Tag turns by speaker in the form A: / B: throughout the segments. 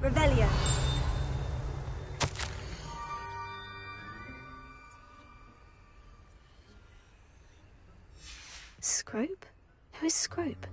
A: Revelio. Scrope? Who is Scrope?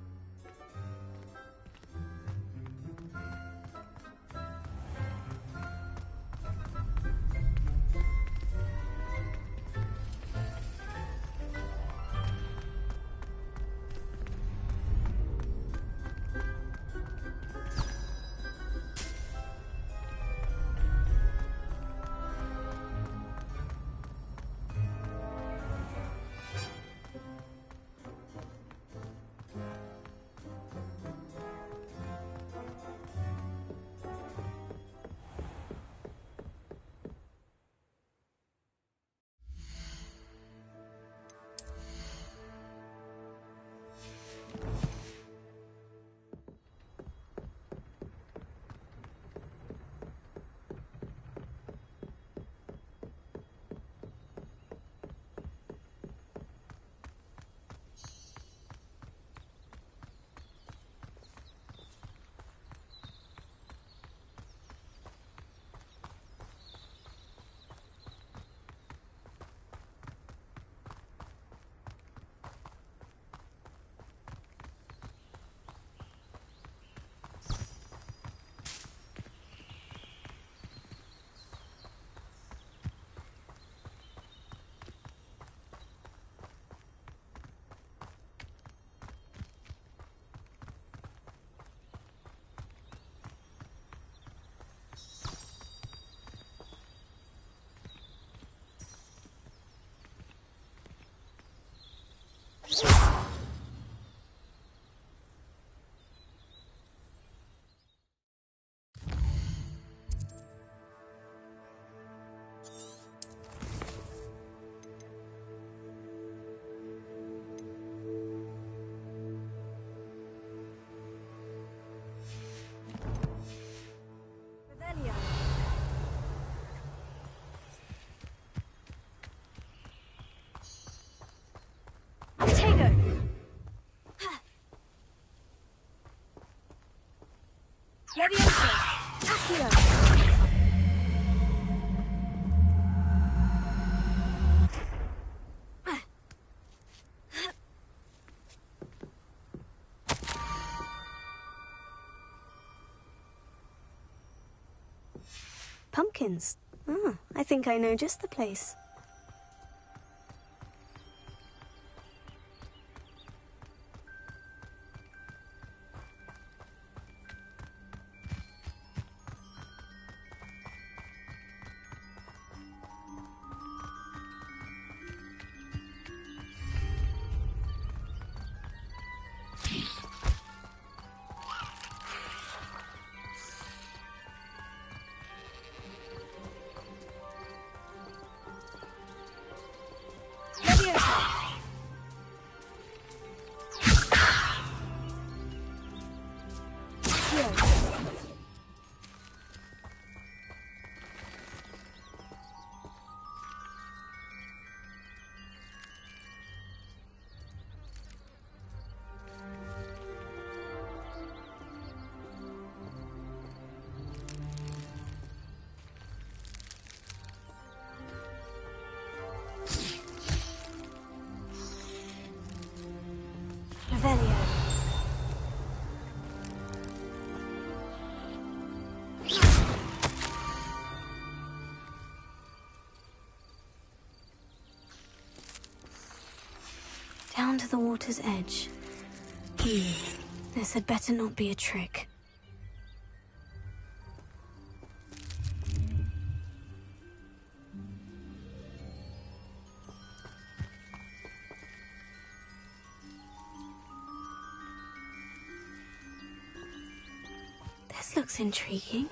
A: Pumpkins. Ah, I think I know just the place. Down to the water's edge. This had better not be a trick. This looks intriguing.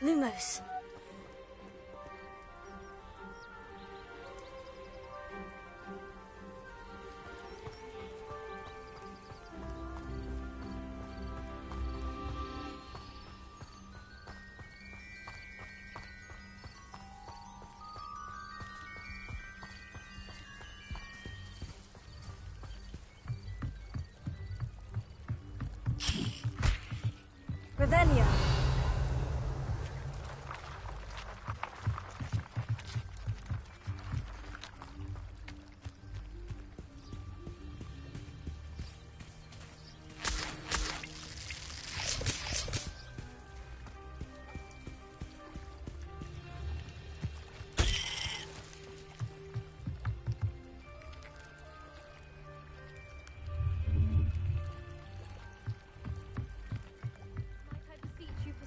A: Lumos. Revelio.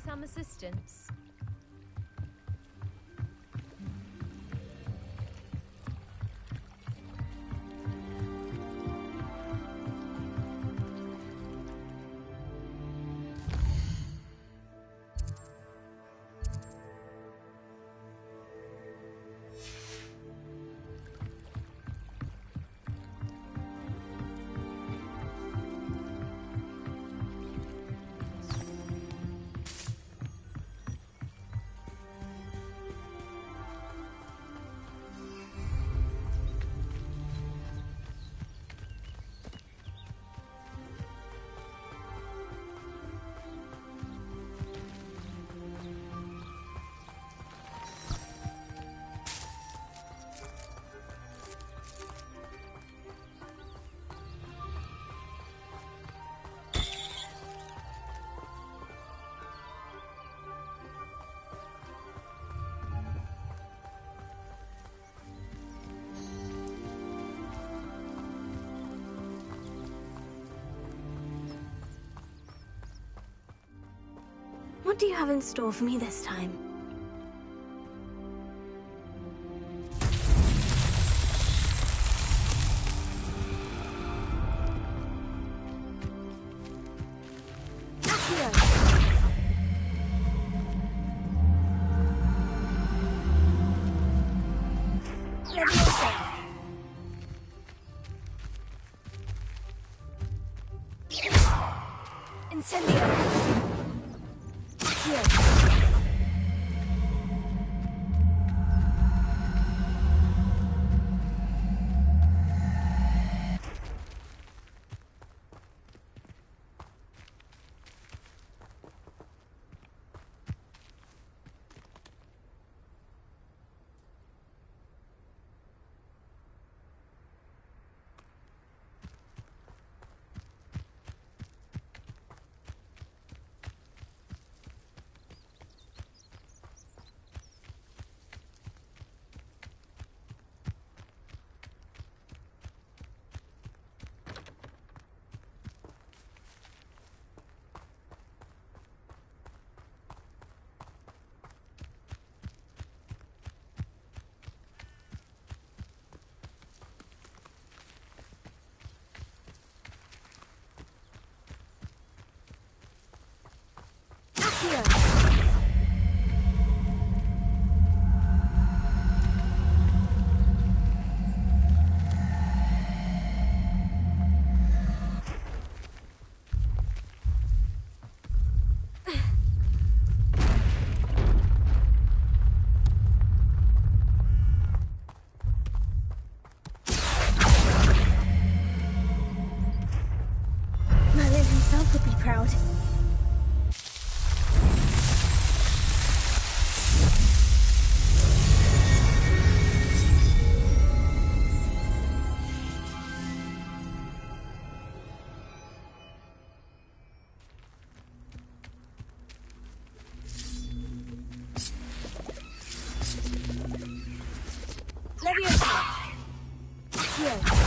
B: Some assistance. What do you have in store for me this time? Would be proud. Leviosa. Here.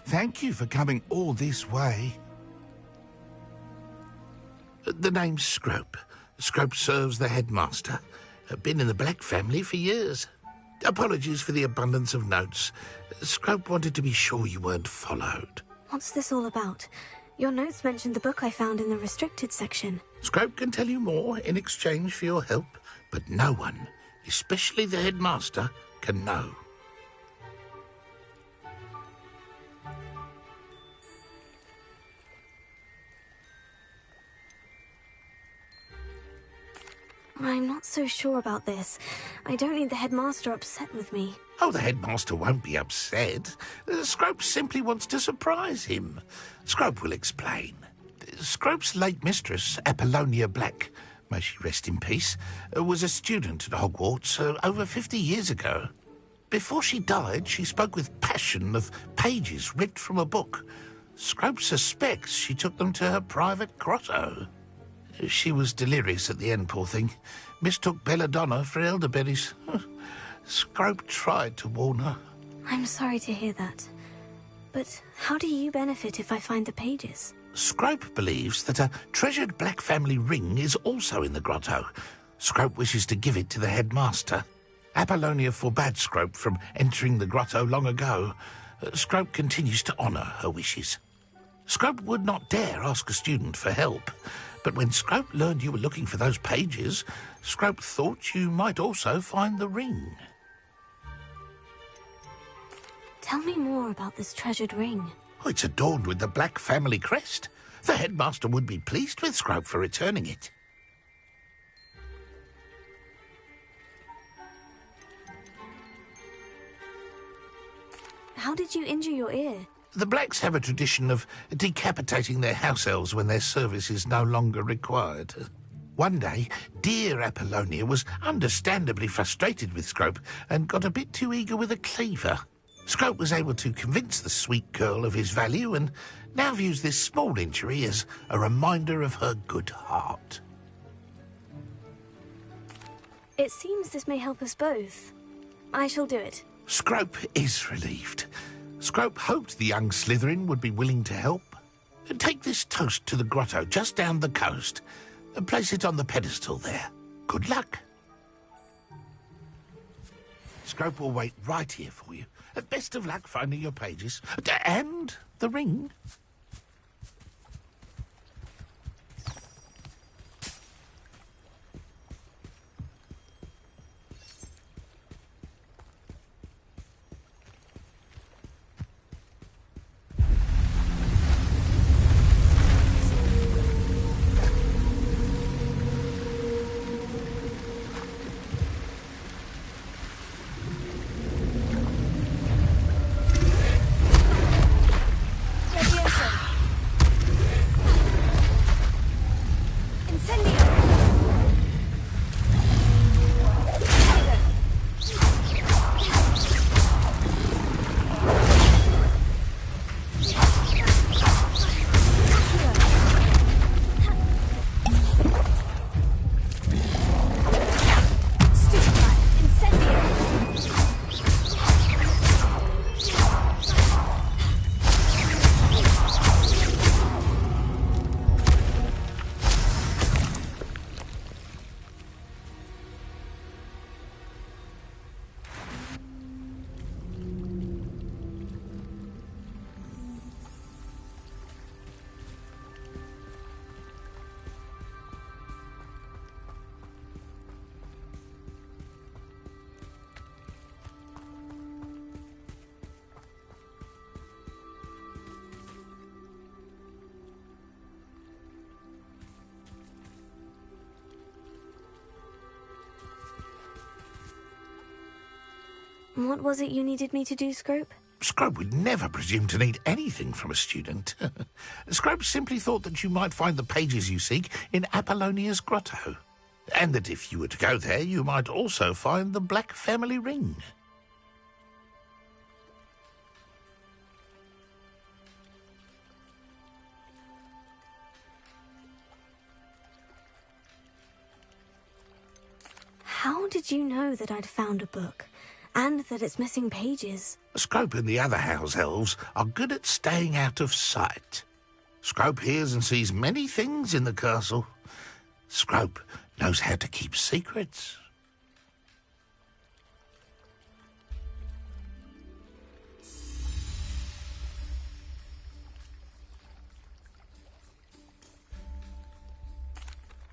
C: Thank you for coming all this way. The name's Scrope. Scrope serves the headmaster. Been in the Black family for years. Apologies for the abundance of notes. Scrope wanted to be sure you weren't followed.
A: What's this all about? Your notes mentioned the book I found in the restricted section.
C: Scrope can tell you more in exchange for your help, but no one, especially the headmaster, can know.
A: I'm not so sure about this. I don't need the headmaster upset with me.
C: Oh, the headmaster won't be upset. Scrope simply wants to surprise him. Scrope will explain. Scrope's late mistress, Apollonia Black, may she rest in peace, was a student at Hogwarts over 50 years ago. Before she died, she spoke with passion of pages ripped from a book. Scrope suspects she took them to her private grotto. She was delirious at the end, poor thing. Mistook belladonna for elderberries. Scrope tried to warn her.
A: I'm sorry to hear that. But how do you benefit if I find the pages?
C: Scrope believes that a treasured Black family ring is also in the grotto. Scrope wishes to give it to the headmaster. Apollonia forbade Scrope from entering the grotto long ago. Scrope continues to honour her wishes. Scrope would not dare ask a student for help. But when Scrope learned you were looking for those pages, Scrope thought you might also find the ring.
A: Tell me more about this treasured ring.
C: Oh, it's adorned with the Black family crest. The headmaster would be pleased with Scrope for returning it.
A: How did you injure your ear?
C: The Blacks have a tradition of decapitating their house elves when their service is no longer required. One day, dear Apollonia was understandably frustrated with Scrope and got a bit too eager with a cleaver. Scrope was able to convince the sweet girl of his value and now views this small injury as a reminder of her good heart.
A: It seems this may help us both. I shall do it.
C: Scrope is relieved. Scrope hoped the young Slytherin would be willing to help. Take this toast to the grotto just down the coast and place it on the pedestal there. Good luck. Scrope will wait right here for you. Best of luck finding your pages. And the ring.
A: What was it you needed me to do, Scrope?
C: Scrope would never presume to need anything from a student. Scrope simply thought that you might find the pages you seek in Apollonia's grotto, and that if you were to go there, you might also find the Black family ring.
A: How did you know that I'd found a book? And that it's missing pages?
C: Scrope and the other house elves are good at staying out of sight. Scrope hears and sees many things in the castle. Scrope knows how to keep secrets.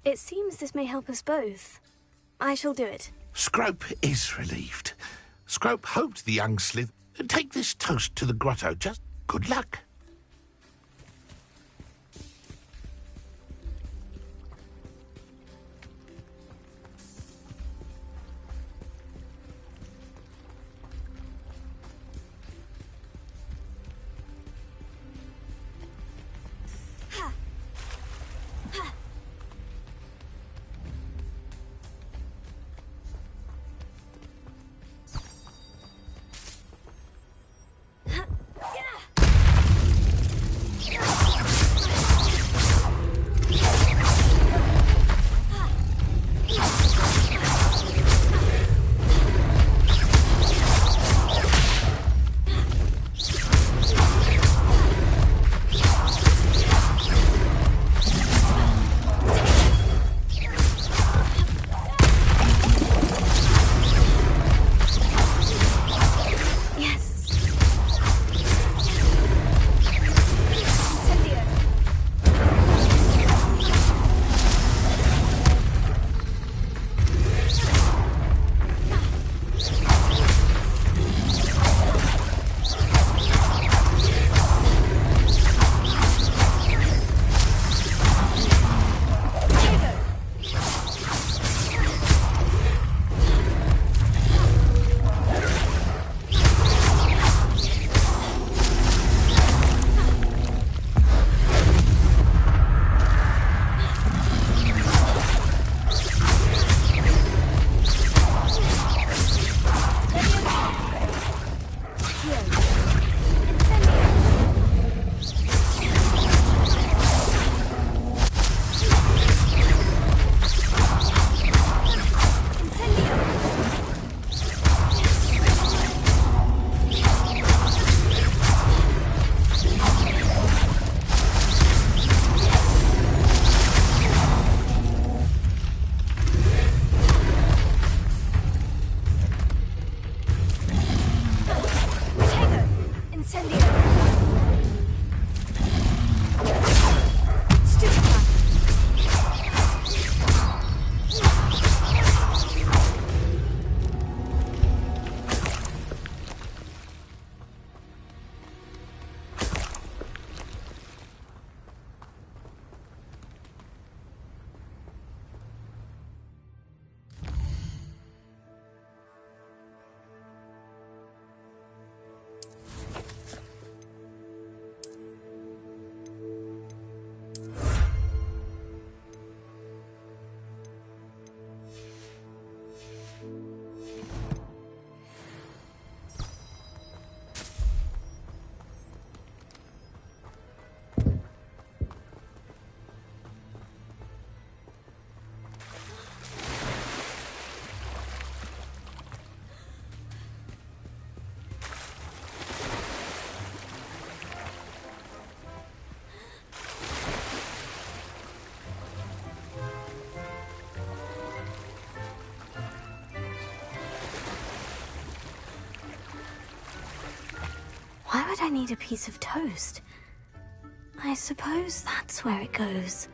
A: It seems this may help us both. I shall do it.
C: Scrope is relieved. Scrope hoped the young Slith would take this toast to the grotto. Just good luck.
A: Why would I need a piece of toast? I suppose that's where it goes.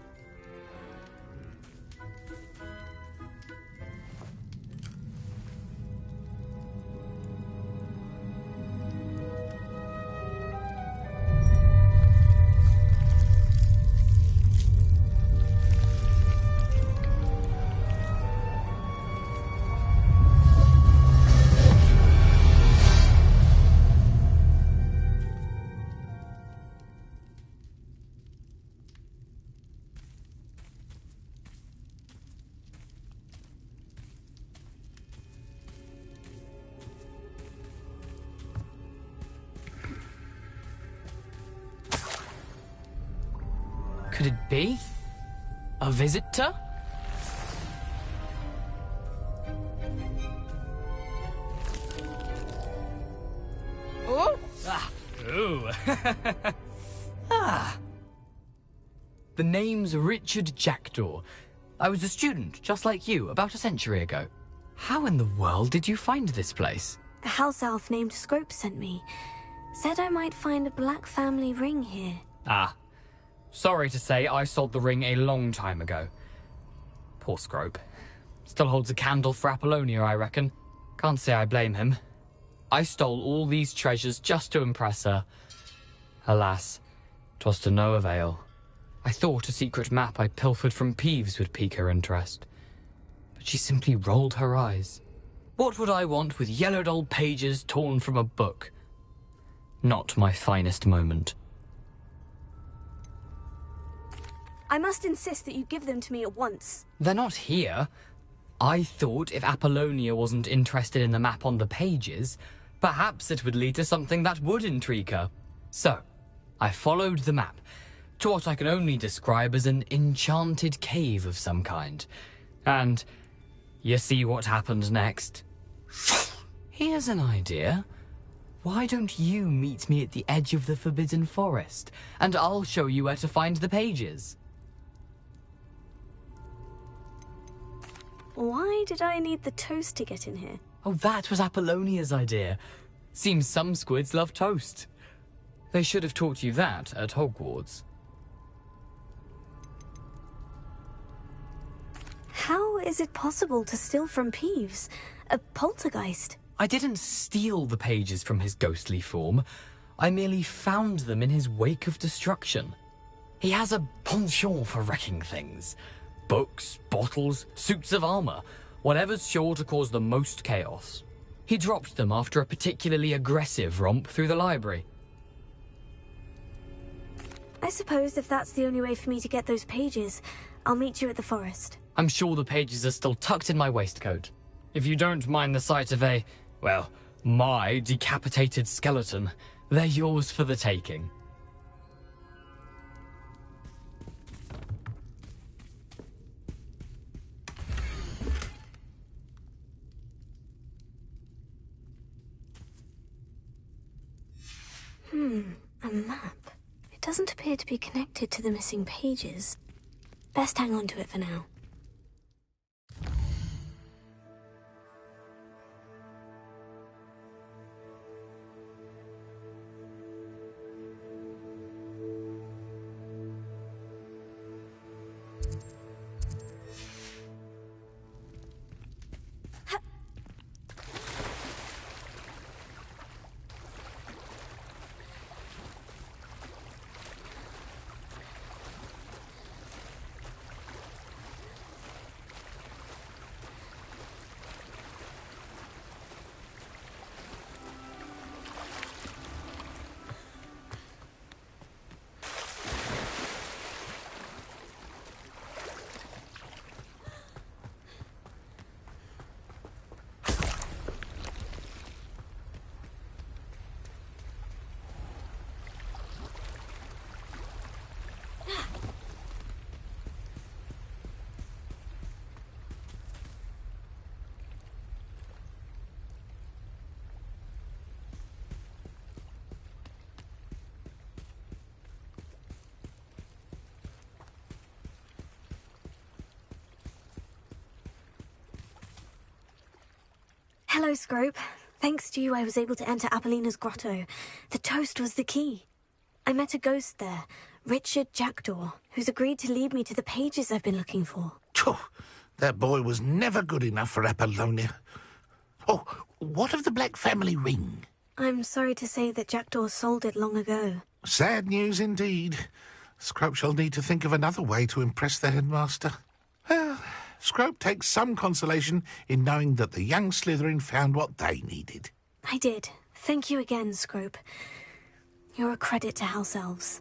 D: Could it be? A visitor? Oh! Ah! Ooh! Ah! The name's Richard Jackdaw.
E: I was a student, just like you, about a century ago. How in the world did you find this place?
A: A house elf named Scrope sent me. Said I might find a black family ring here.
E: Ah. Sorry to say, I sold the ring a long time ago. Poor Scrope. Still holds a candle for Apollonia, I reckon. Can't say I blame him. I stole all these treasures just to impress her. Alas, 'twas to no avail. I thought a secret map I pilfered from Peeves would pique her interest. But she simply rolled her eyes. What would I want with yellowed old pages torn from a book? Not my finest moment.
A: I must insist that you give them to me at once.
E: They're not here. I thought if Apollonia wasn't interested in the map on the pages, perhaps it would lead to something that would intrigue her. So, I followed the map to what I can only describe as an enchanted cave of some kind. And you see what happened next? Here's an idea. Why don't you meet me at the edge of the Forbidden Forest, and I'll show you where to find the pages.
A: Why did I need the toast to get in here?
E: Oh, that was Apollonia's idea. Seems some squids love toast. They should have taught you that at Hogwarts.
A: How is it possible to steal from Peeves? A poltergeist?
E: I didn't steal the pages from his ghostly form. I merely found them in his wake of destruction. He has a penchant for wrecking things. Books, bottles, suits of armor, whatever's sure to cause the most chaos. He dropped them after a particularly aggressive romp through the library.
A: I suppose if that's the only way for me to get those pages, I'll meet you at the forest.
E: I'm sure the pages are still tucked in my waistcoat. If you don't mind the sight of my decapitated skeleton, they're yours for the taking.
A: A map. It doesn't appear to be connected to the missing pages. Best hang on to it for now. Hello, Scrope. Thanks to you, I was able to enter Apollina's grotto. The toast was the key. I met a ghost there, Richard Jackdaw, who's agreed to lead me to the pages I've been looking for.
C: Phew, that boy was never good enough for Apollonia. Oh, what of the Black family ring?
A: I'm sorry to say that Jackdaw sold it long ago.
C: Sad news indeed. Scrope shall need to think of another way to impress the headmaster. Well, Scrope takes some consolation in knowing that the young Slytherin found what they needed.
A: I did. Thank you again, Scrope. You're a credit to House Elves.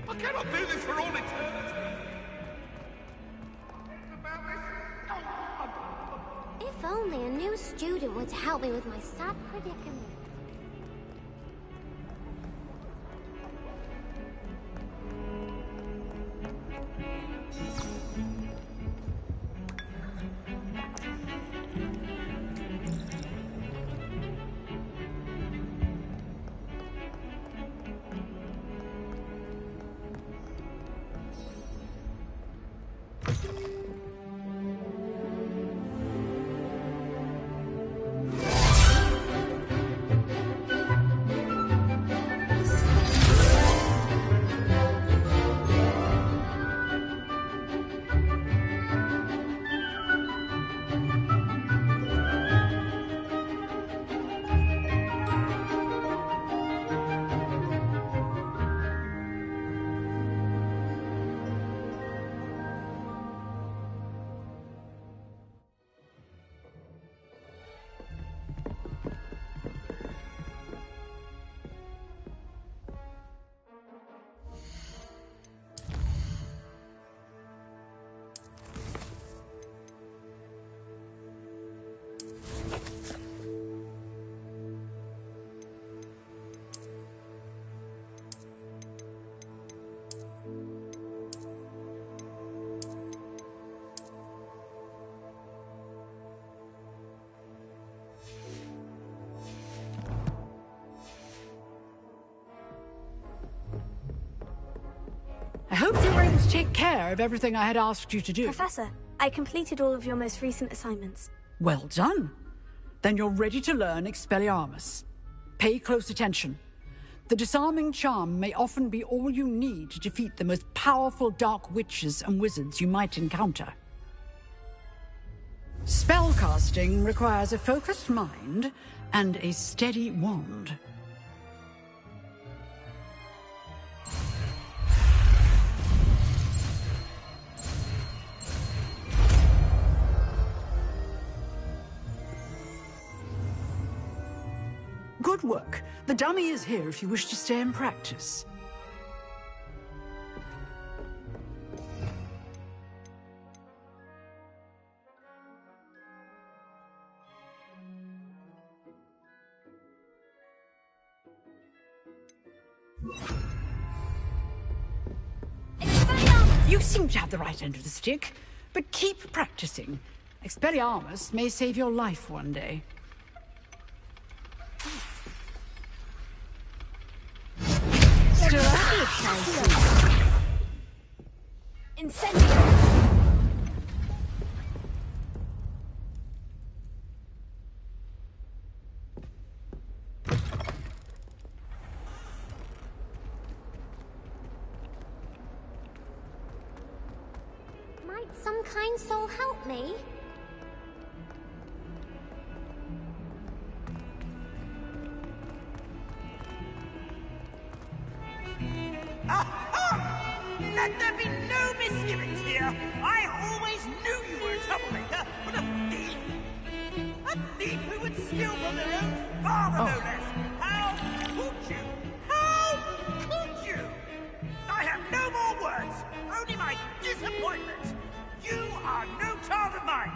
C: I cannot do this for all eternity.
B: If only a new student were to help me with my sad predicament.
F: I hope you were able to take care of everything I had asked you to do.
A: Professor, I completed all of your most recent assignments.
F: Well done. Then you're ready to learn Expelliarmus. Pay close attention. The disarming charm may often be all you need to defeat the most powerful dark witches and wizards you might encounter. Spellcasting requires a focused mind and a steady wand. Good work. The dummy is here if you wish to stay and practice. You seem to have the right end of the stick, but keep practicing. Expelliarmus may save your life one day.
A: Incendiary!
B: Might some kind soul help me?
G: Let there be no misgivings here. I always knew you were a troublemaker, but a thief? A thief who would steal from their own father, no less. How could you? How could you? I have no more words, only my disappointment. You are no child of mine.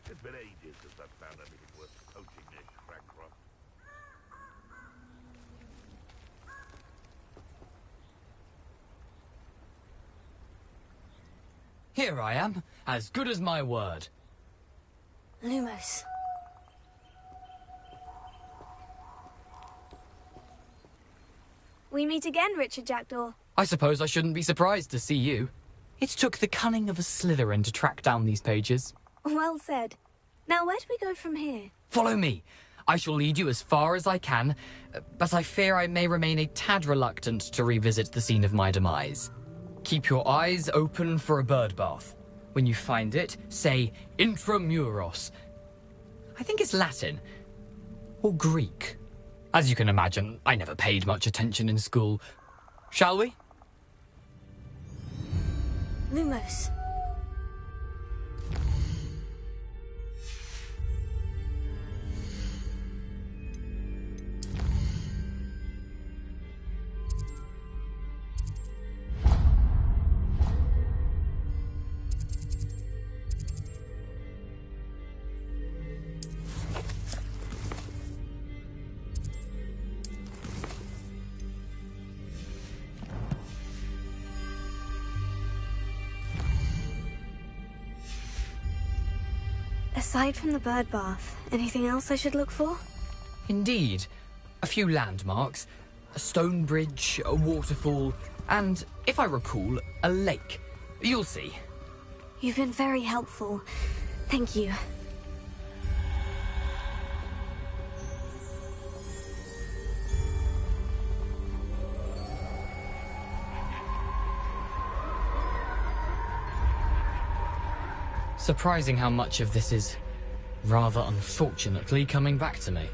C: It's been ages since I've found anything worth poaching near Crackrock.
E: Here I am, as good as my word.
A: Lumos. We meet again, Richard Jackdaw.
E: I suppose I shouldn't be surprised to see you. It took the cunning of a Slytherin to track down these pages.
A: Well said. Now, where do we go from here?
E: Follow me. I shall lead you as far as I can, but I fear I may remain a tad reluctant to revisit the scene of my demise. Keep your eyes open for a bird bath. When you find it, say intramuros. I think it's Latin. Or Greek. As you can imagine, I never paid much attention in school. Shall we?
A: Lumos. Aside from the bird bath, anything else I should look for?
E: Indeed. A few landmarks. A stone bridge, a waterfall, and, if I recall, a lake. You'll see.
A: You've been very helpful. Thank you.
E: Surprising how much of this is, rather unfortunately, coming back to me.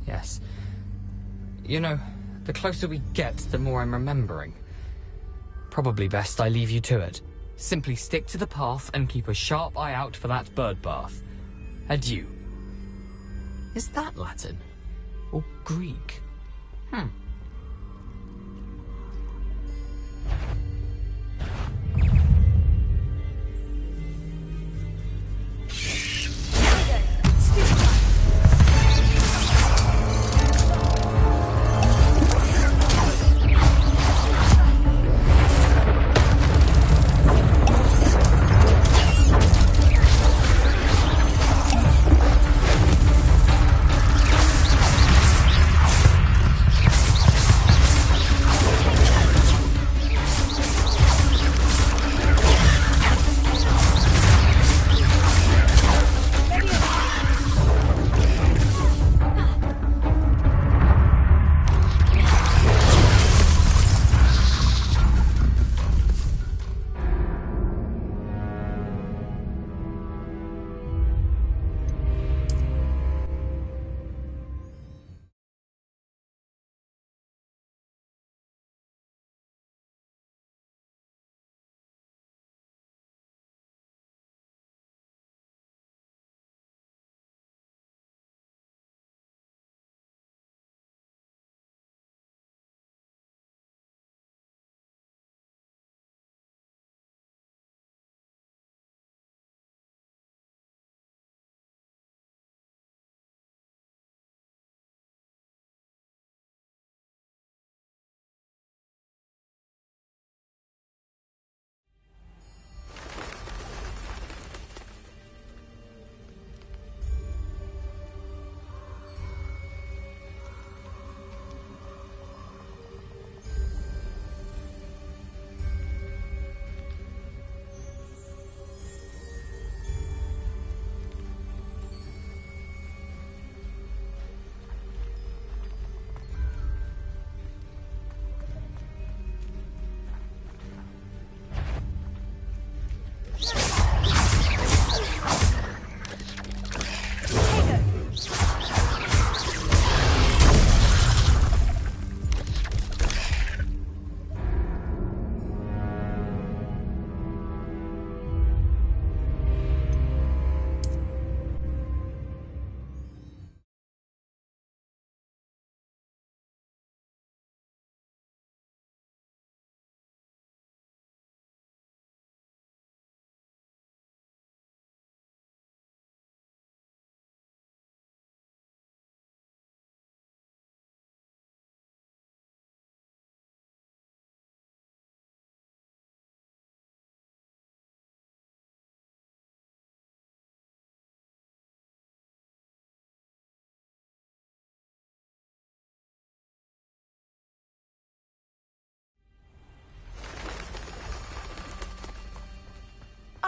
E: Yes. You know, the closer we get, the more I'm remembering. Probably best I leave you to it. Simply stick to the path and keep a sharp eye out for that bird bath. Adieu. Is that Latin? Or Greek?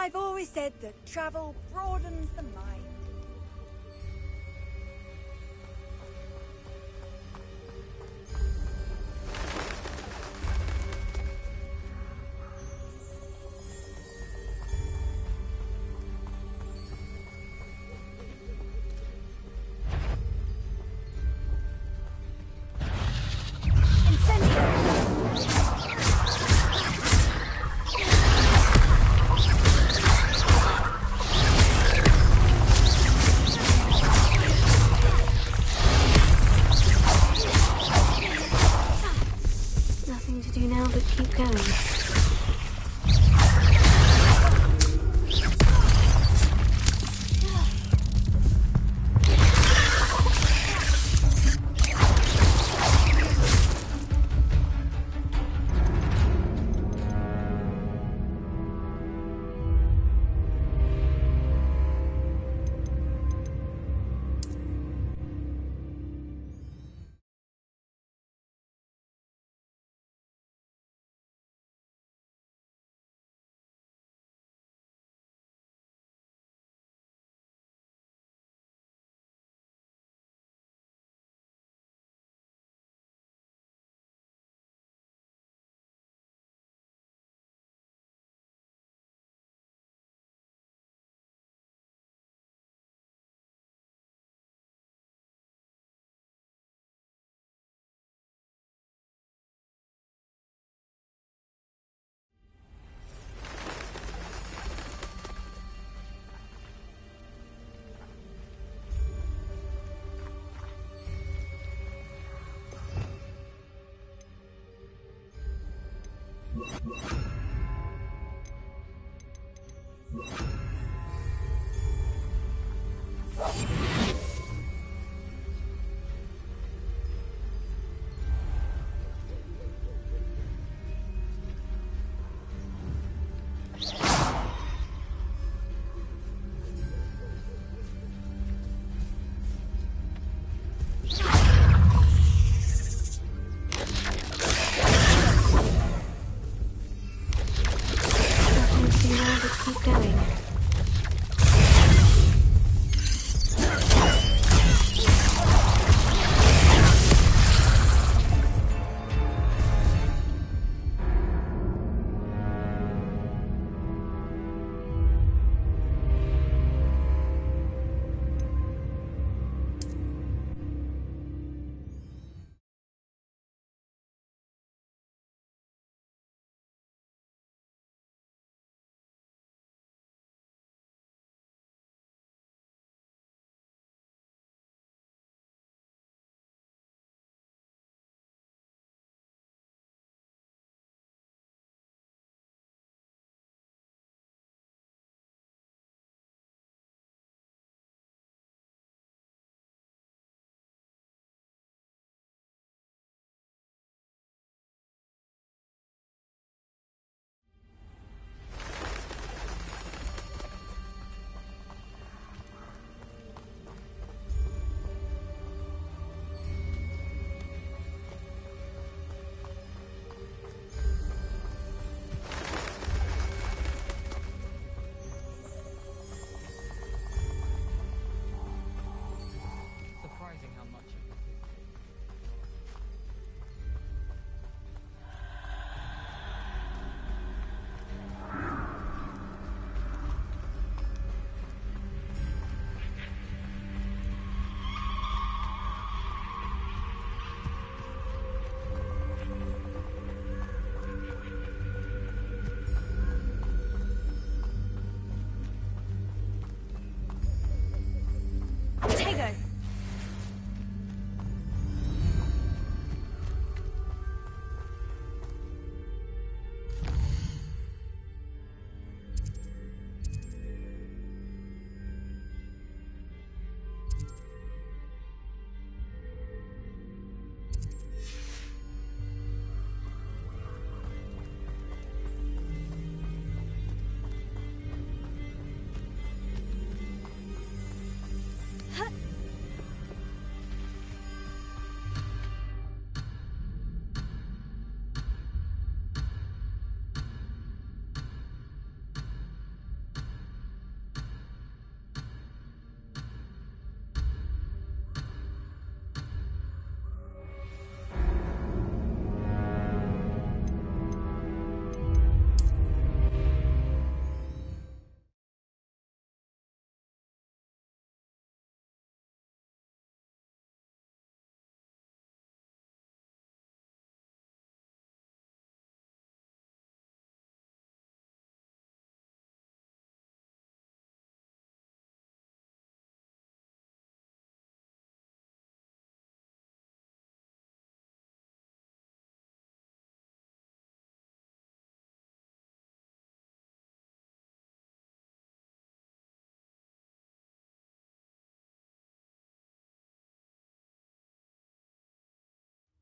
H: I've always said that travel broadens the mind.
A: Nothing to do now but keep going. Nothing to do now but keep going.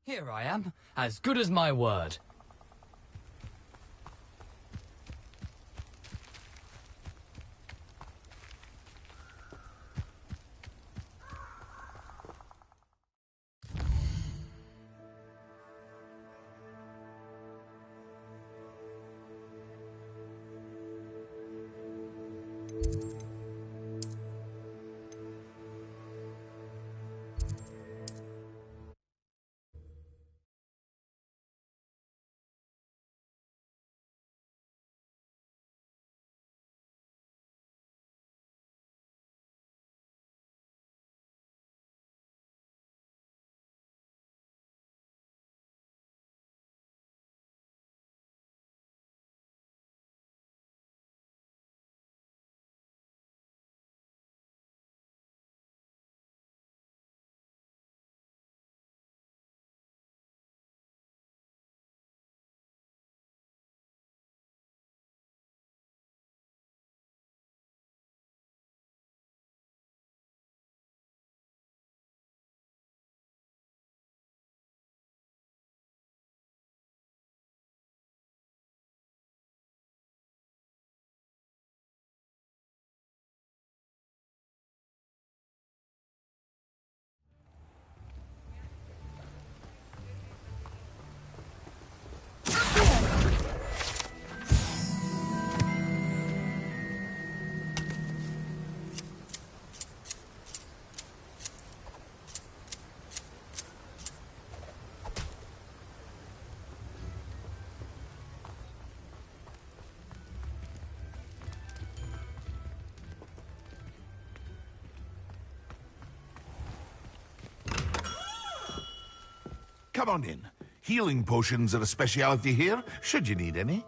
E: Here I am, as good as my word.
C: Come on in. Healing potions are a speciality here, should you need any.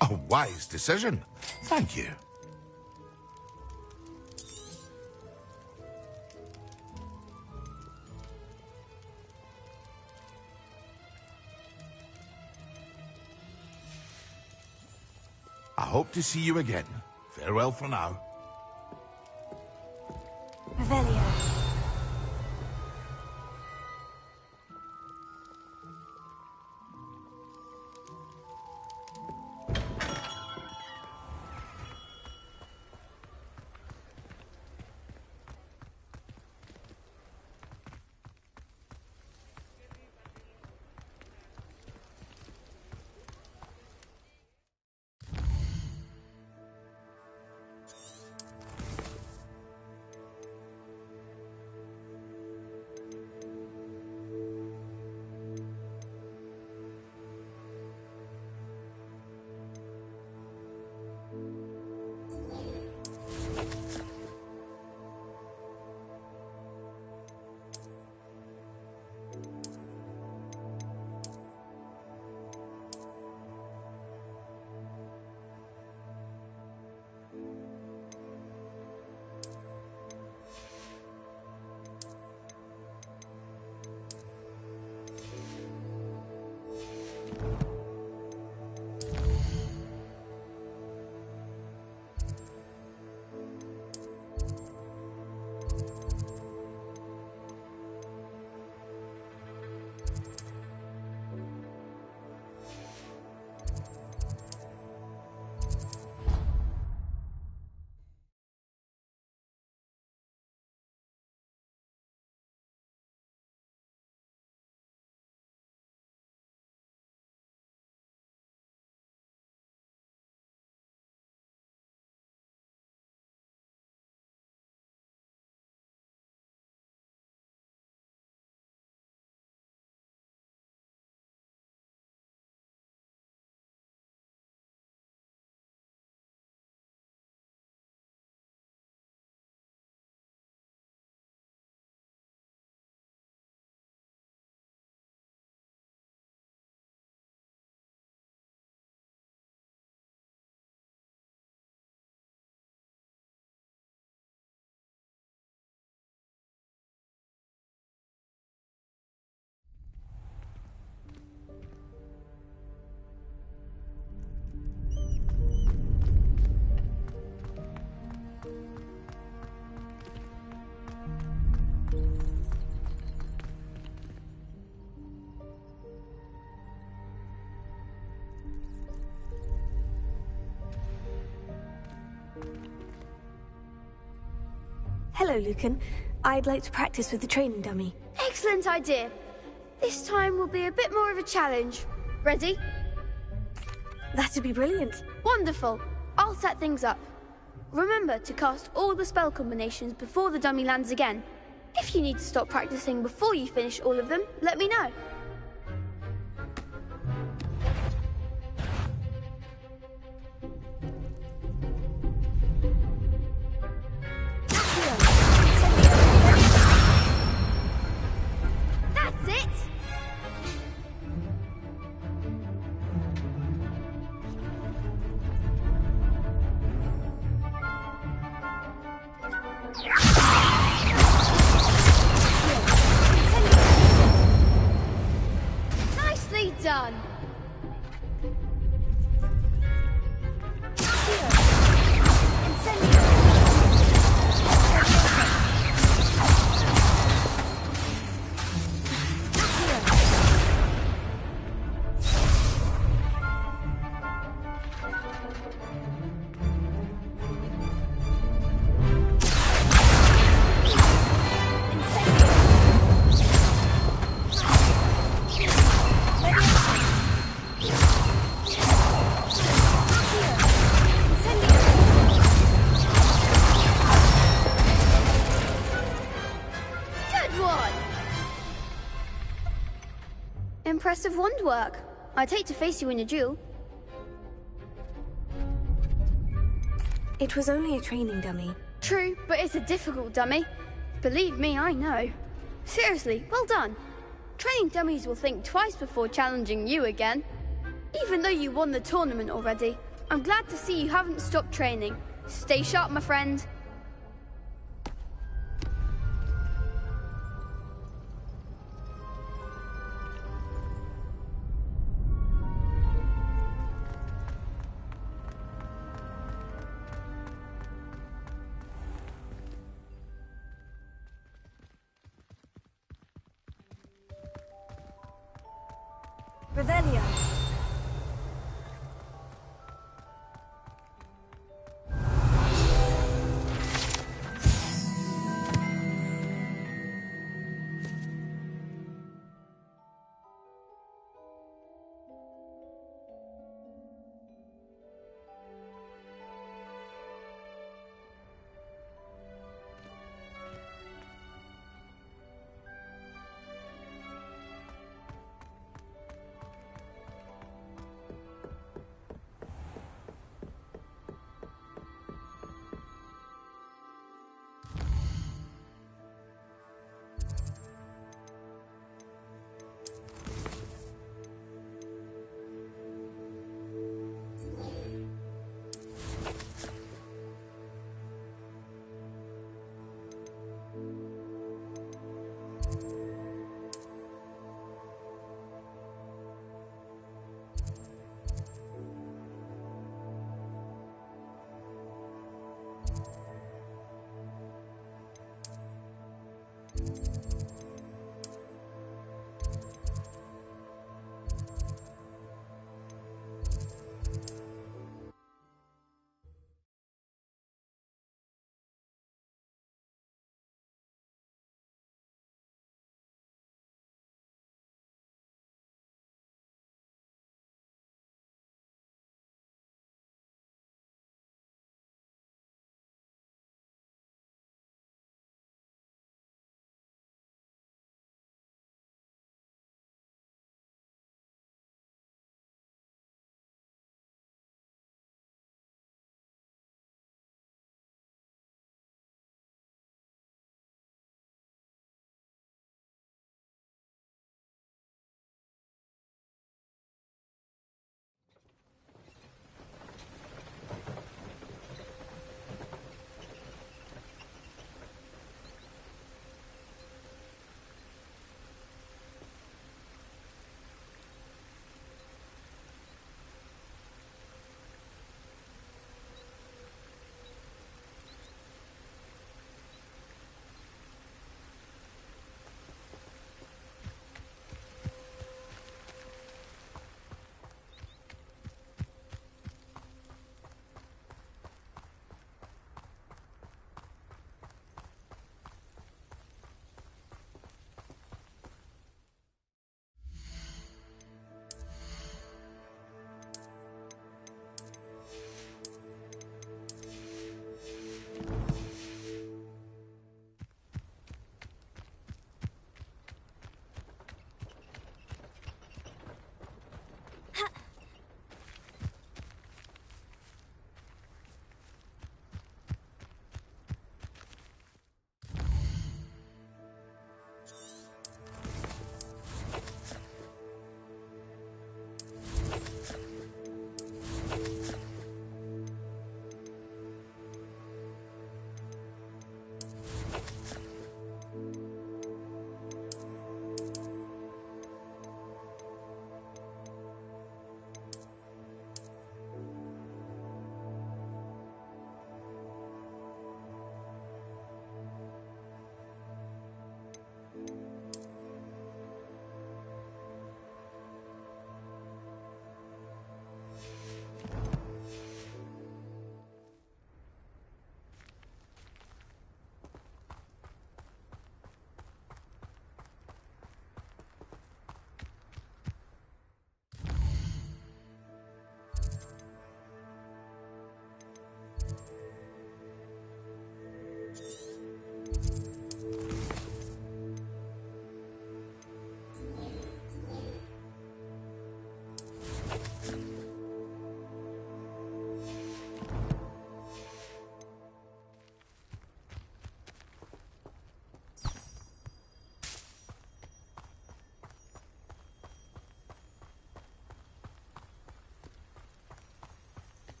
C: A wise decision. Thank you. I hope to see you again. Farewell for now.
A: Revelio. Hello, Lucan. I'd like to practice with the training dummy.
I: Excellent idea. This time will be a bit more of a challenge. Ready?
A: That'd be brilliant.
I: Wonderful. I'll set things up. Remember to cast all the spell combinations before the dummy lands again. If you need to stop practicing before you finish all of them, let me know. That's it! Nicely done! Good one! Impressive wand work. I'd hate to face you in a duel.
A: It was only a training dummy.
I: True, but it's a difficult dummy. Believe me, I know. Seriously, well done. Training dummies will think twice before challenging you again. Even though you won the tournament already, I'm glad to see you haven't stopped training. Stay sharp, my friend.
A: Revelio.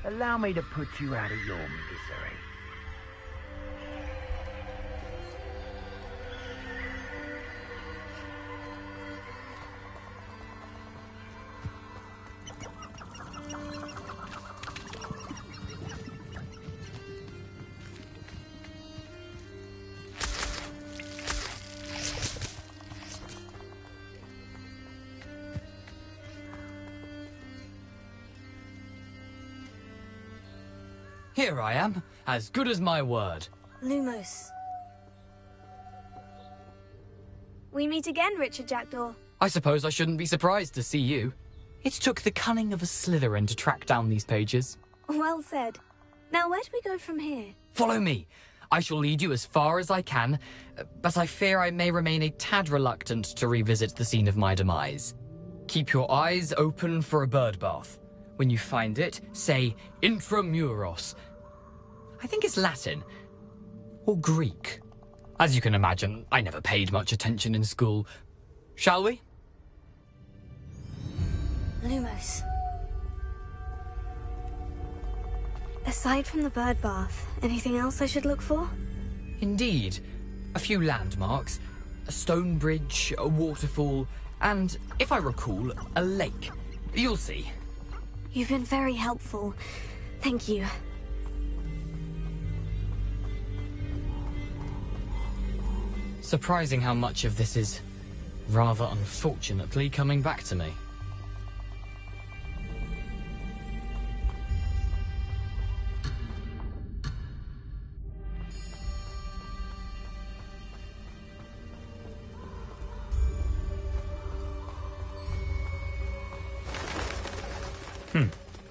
J: Allow me to put you out of your misery.
E: Here I am, as good as my word.
A: Lumos. We meet again, Richard Jackdaw.
E: I suppose I shouldn't be surprised to see you. It took the cunning of a Slytherin to track down these pages.
A: Well said. Now, where do we go from here?
E: Follow me. I shall lead you as far as I can, but I fear I may remain a tad reluctant to revisit the scene of my demise. Keep your eyes open for a bird bath. When you find it, say intramuros. I think it's Latin. Or Greek. As you can imagine, I never paid much attention in school. Shall we?
A: Lumos. Aside from the bird bath, anything else I should look for?
E: Indeed. A few landmarks. A stone bridge, a waterfall, and, if I recall, a lake. You'll see.
A: You've been very helpful. Thank you.
E: Surprising how much of this is, rather unfortunately, coming back to me.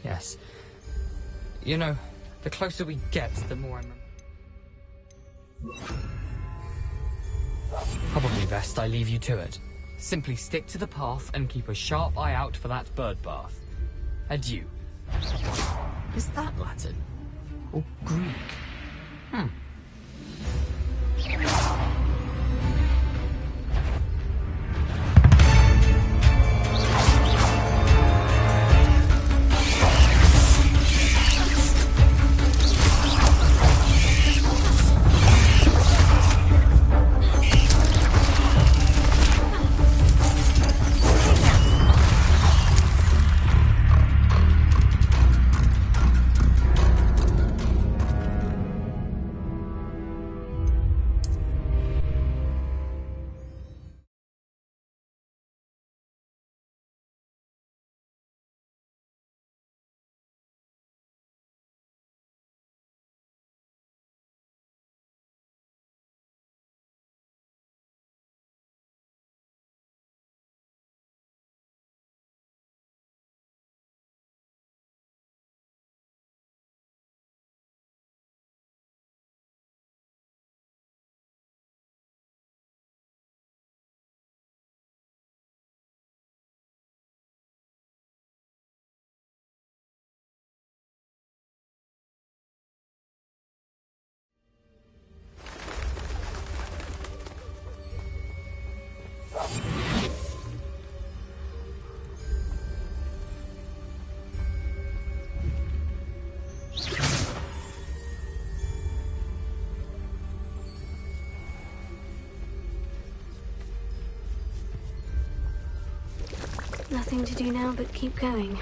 E: Yes. You know, the closer we get, the more I'm... Probably best I leave you to it. Simply stick to the path and keep a sharp eye out for that bird bath. Adieu. Is that Latin? Or Greek?
A: Nothing to do now but keep going.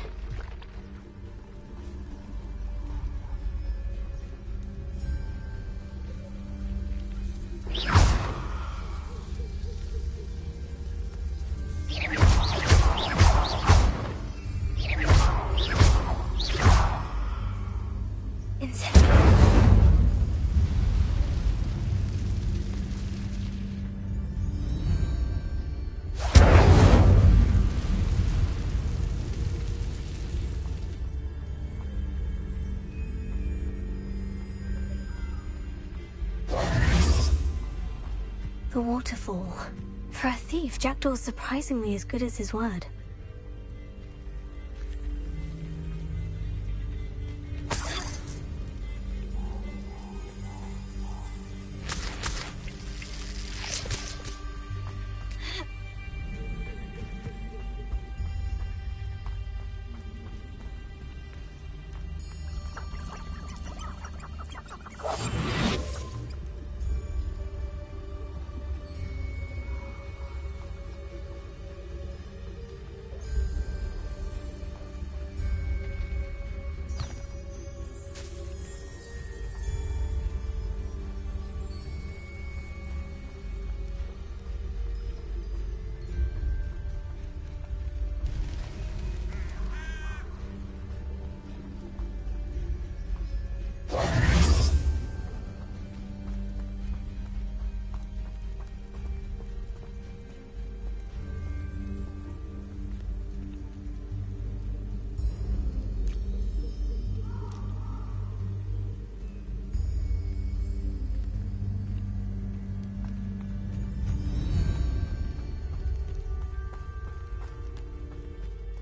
A: The waterfall. For a thief, Jackdaw's surprisingly as good as his word.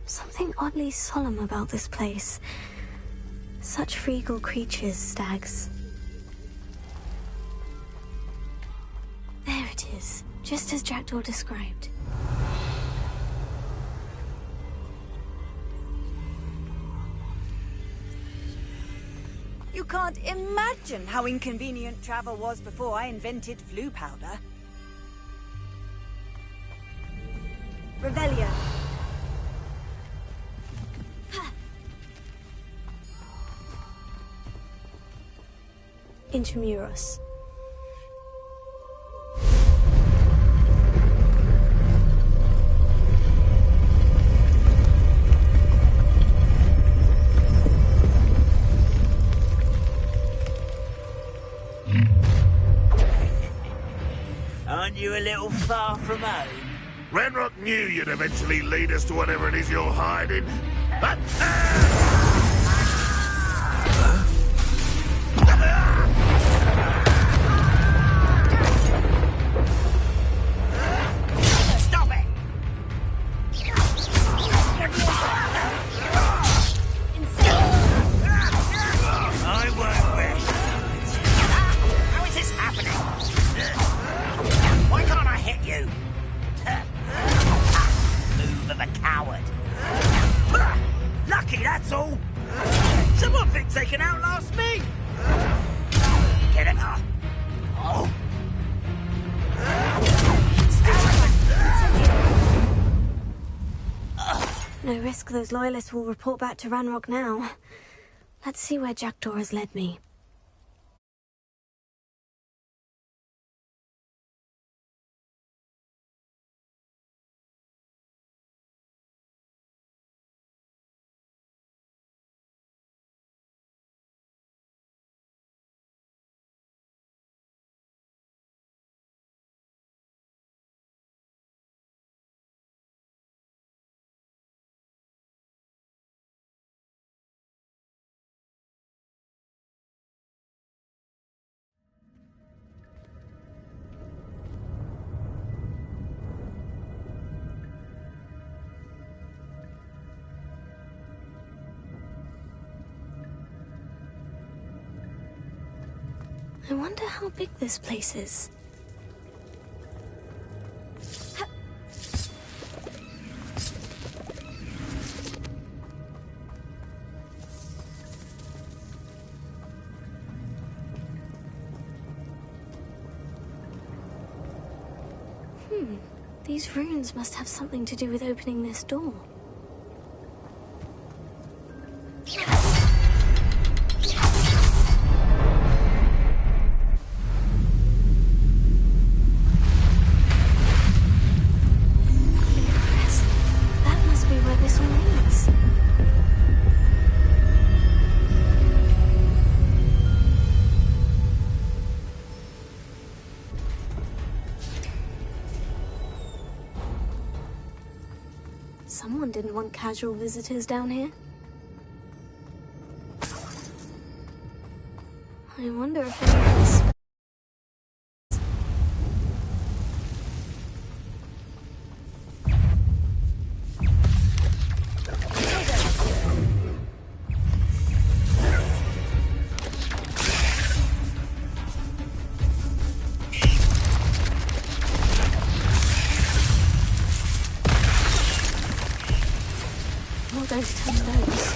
A: Something oddly solemn about this place. Such regal creatures, stags. There it is, just as Jackdaw described.
H: You can't imagine how inconvenient travel was before I invented flu powder. Revelio.
A: Intramuros.
G: Aren't you a little far from home?
C: Ranrock knew you'd eventually lead us to whatever it is you're hiding.
G: Stop it! I won't rest. How is this happening? Why can't I hit you? Move of a coward. Lucky, that's all. Someone thinks they can outlast me. Get it up. Oh.
A: No risk those loyalists will report back to Ranrock now. Let's see where Jackdaw has led me. I wonder how big this place is. These runes must have something to do with opening this door. That must be where this all leads. Someone didn't want casual visitors down here. I wonder if anyone's... We're going to touch those.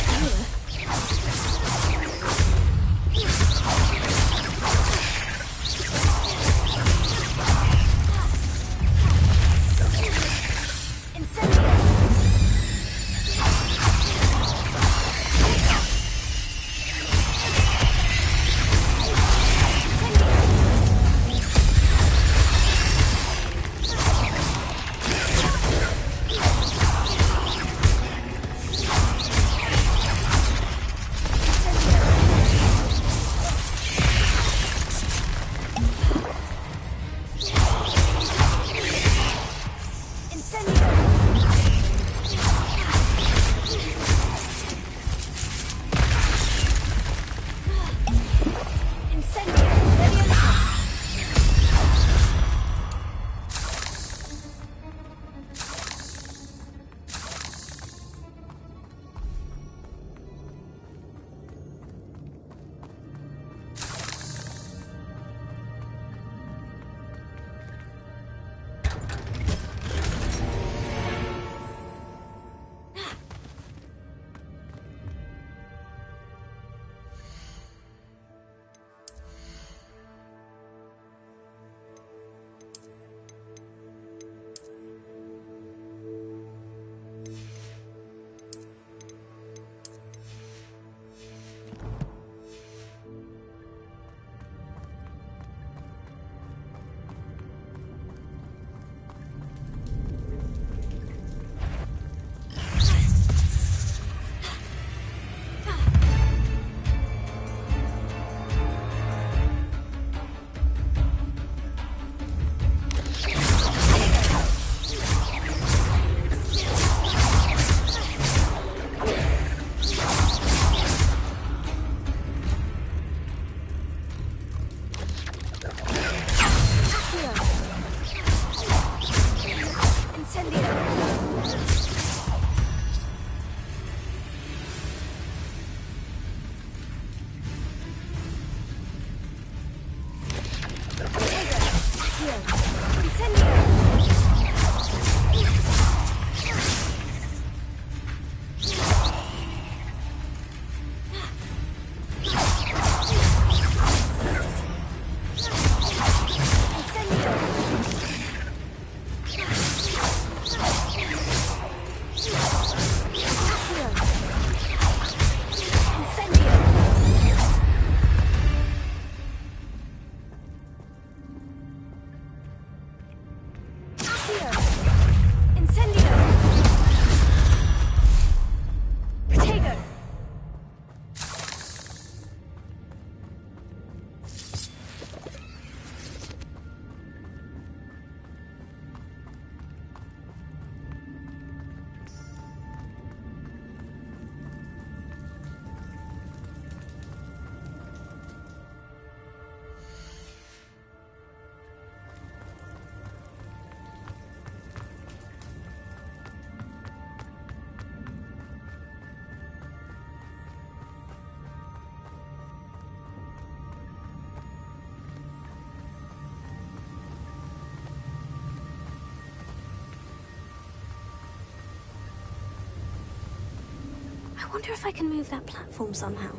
A: I wonder if I can move that platform somehow.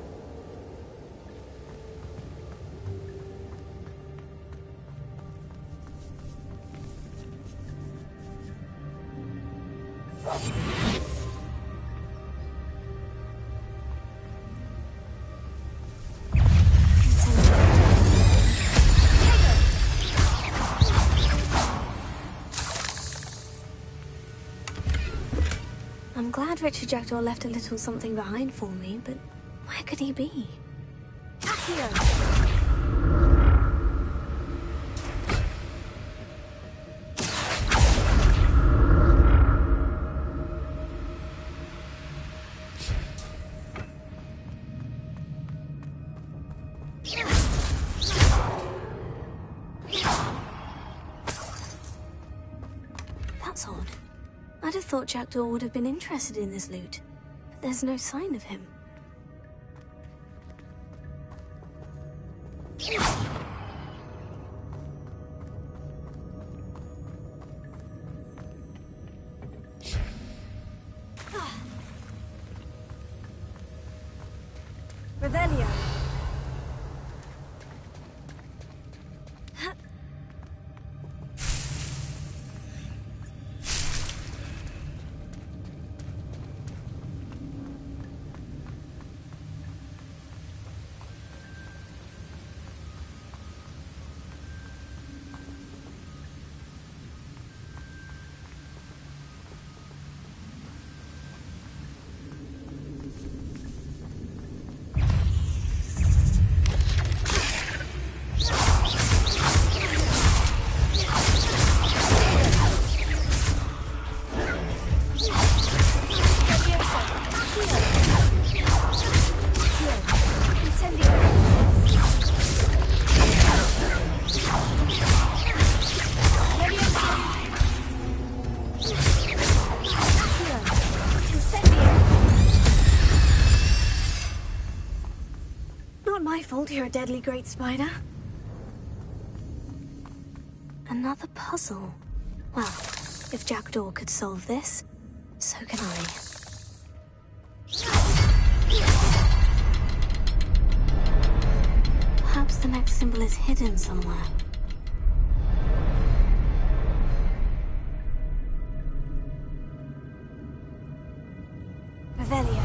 A: I'm glad Richard Jackdaw left a little something behind for me, but where could he be? Accio! That's odd. I'd have thought Jackdaw would have been interested in this loot, but there's no sign of him. Revelio. Not my fault you're a deadly great spider. Another puzzle. Well, if Jackdaw could solve this, so can I. Perhaps the next symbol is hidden somewhere. Revelio.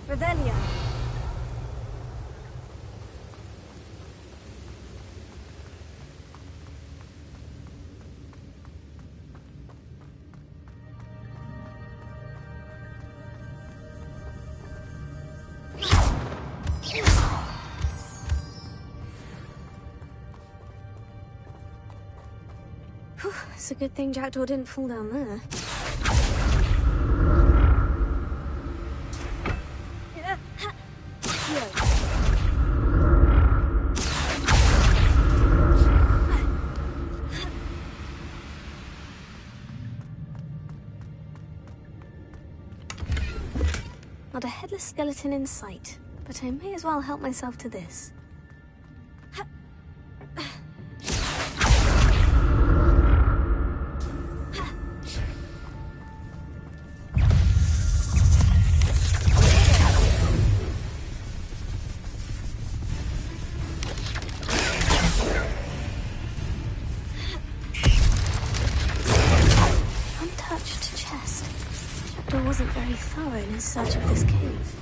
A: Revelio. Whew, it's a good thing Jackdaw didn't fall down there. Not a headless skeleton in sight, but I may as well help myself to this. Untouched chest. Jackdaw wasn't very thorough in his search of this cave.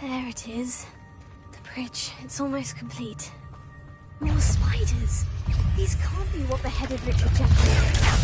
A: There it is. The bridge, it's almost complete. More spiders! These can't be what beheaded Richard Jackson.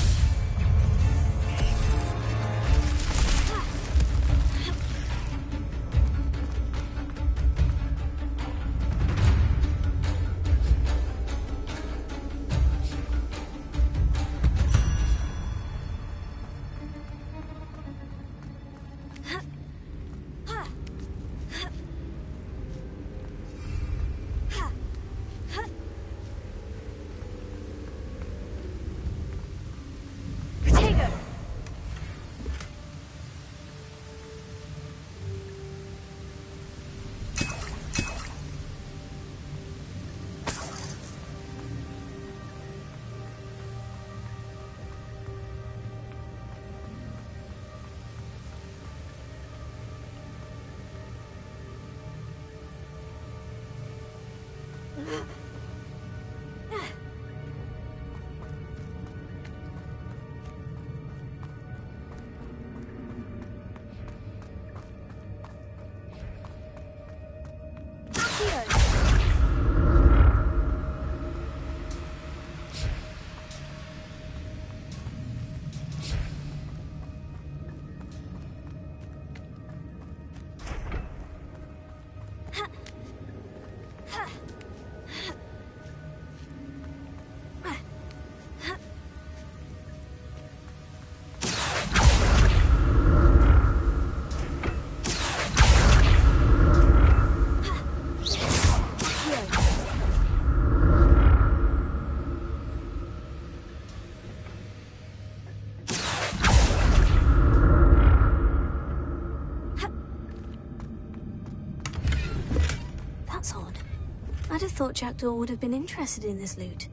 A: I'd have thought Jackdaw would have been interested in this loot,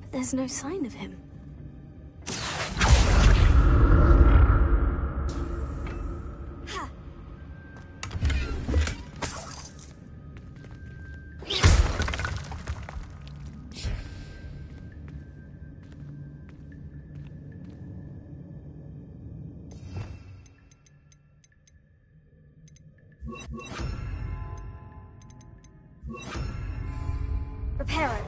A: but there's no sign of him. Reparo.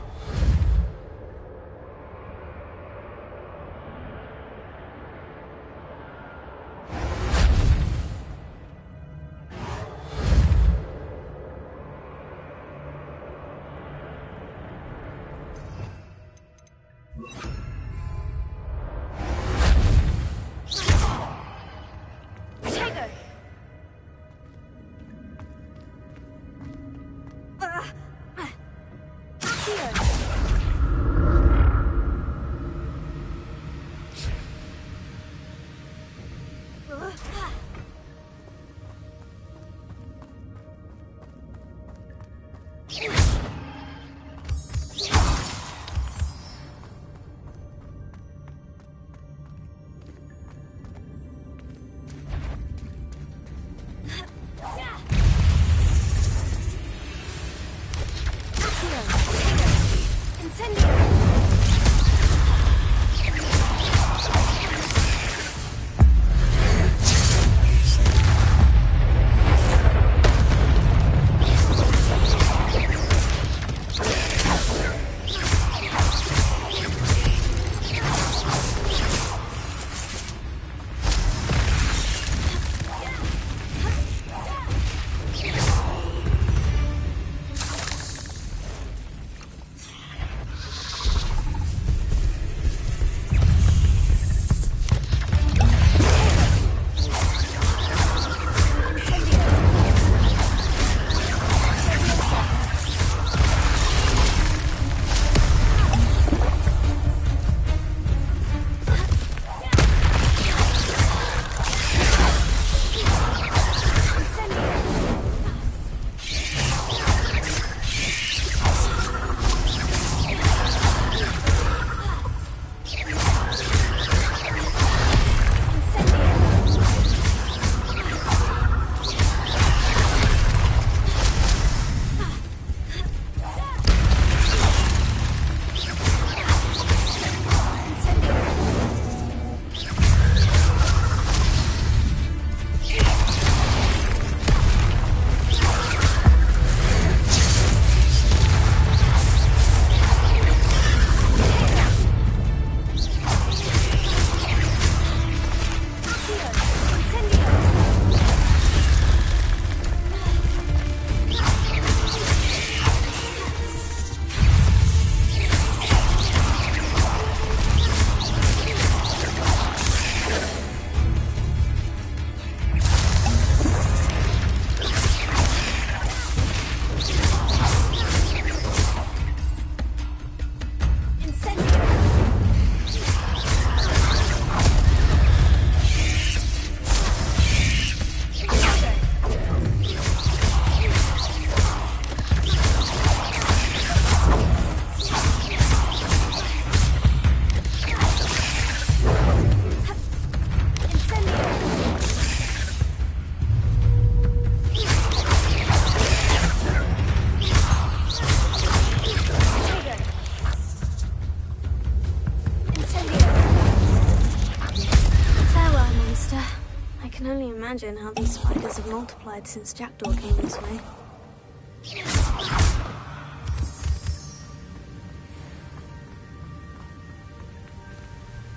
A: imagine how these spiders have multiplied since Jackdaw came this way.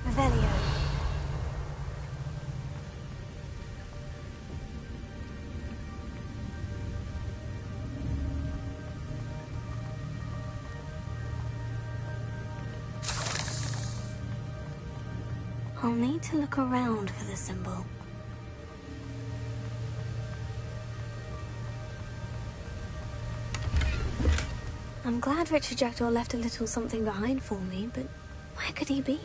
A: Revelio. I'll need to look around for the symbol. I'm glad Richard Jackdaw left a little something behind for me, but where could he be?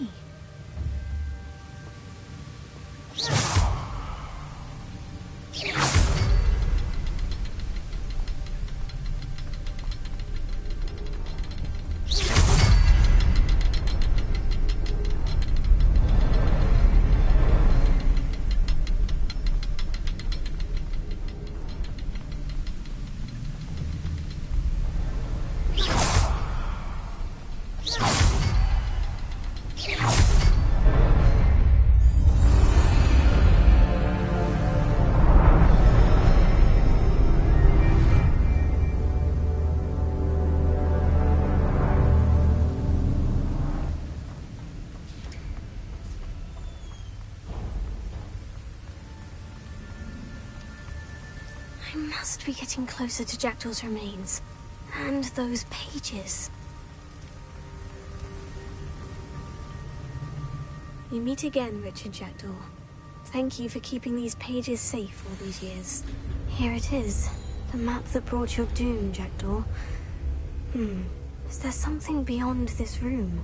A: I must be getting closer to Jackdaw's remains. And those pages. We meet again, Richard Jackdaw. Thank you for keeping these pages safe all these years. Here it is. The map that brought your doom, Jackdaw. Is there something beyond this room?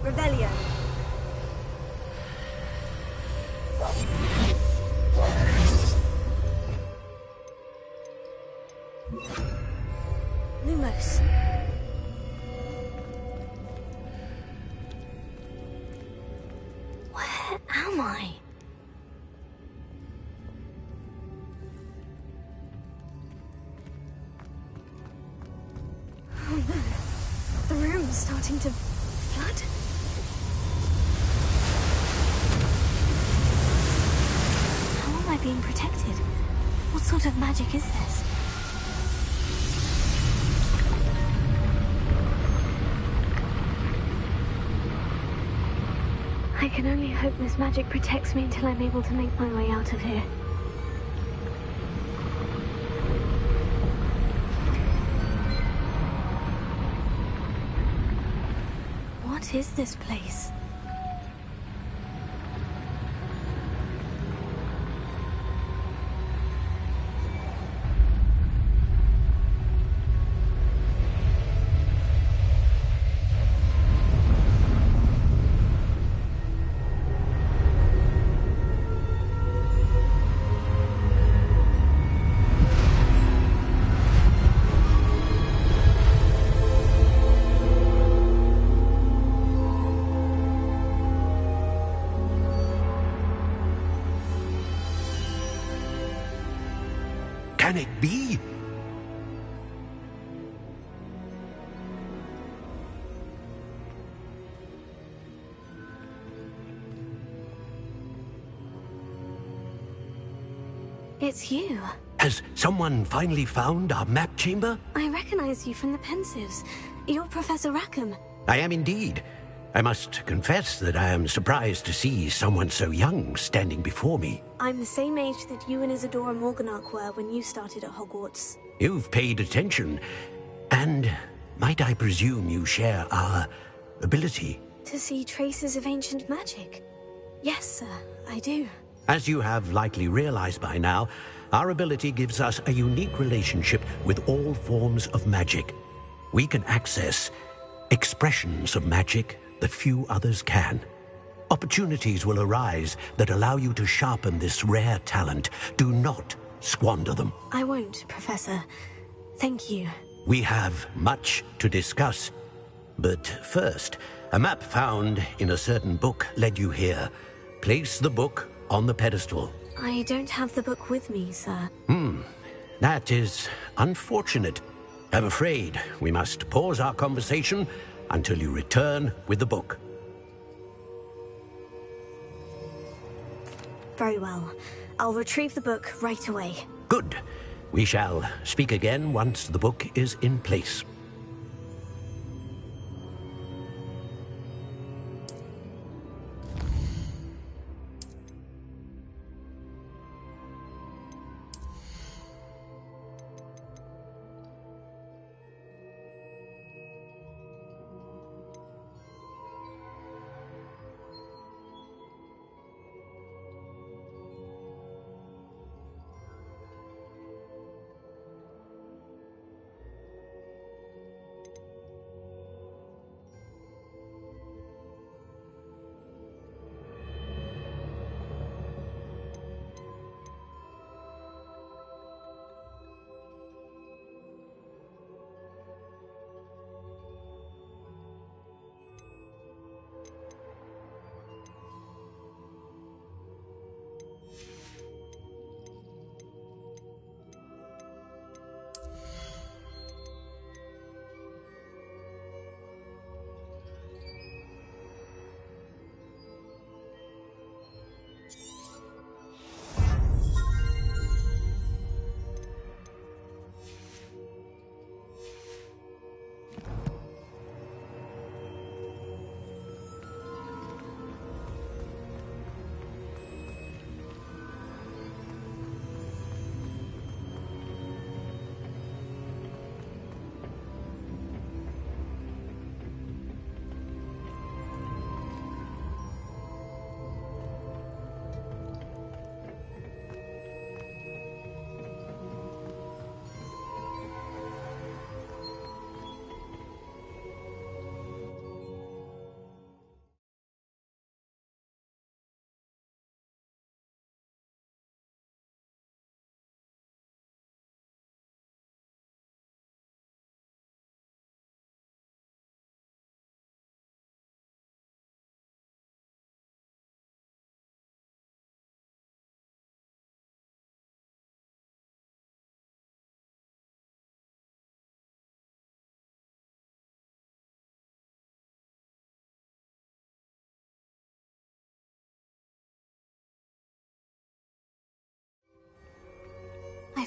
A: Revelio. Lumos. Where am I? Oh no. The room's starting to flood. How am I being protected? What sort of magic is this? I can only hope this magic protects me until I'm able to make my way out of here. What is this place?
C: Can it be?
A: It's you.
K: Has someone finally found our map chamber?
A: I recognize you from the Pensives. You're Professor Rackham.
K: I am indeed. I must confess that I am surprised to see someone so young standing before me.
A: I'm the same age that you and Isadora Morganach were when you started at Hogwarts.
K: You've paid attention. And might I presume you share our ability?
A: To see traces of ancient magic? Yes, sir, I do.
K: As you have likely realized by now, our ability gives us a unique relationship with all forms of magic. We can access expressions of magic that few others can. Opportunities will arise that allow you to sharpen this rare talent. Do not squander them.
A: I won't, Professor. Thank you.
K: We have much to discuss. But first, a map found in a certain book led you here. Place the book on the pedestal.
A: I don't have the book with me, sir.
K: That is unfortunate. I'm afraid we must pause our conversation until you return with the book.
A: Very well. I'll retrieve the book right away.
K: Good. We shall speak again once the book is in place.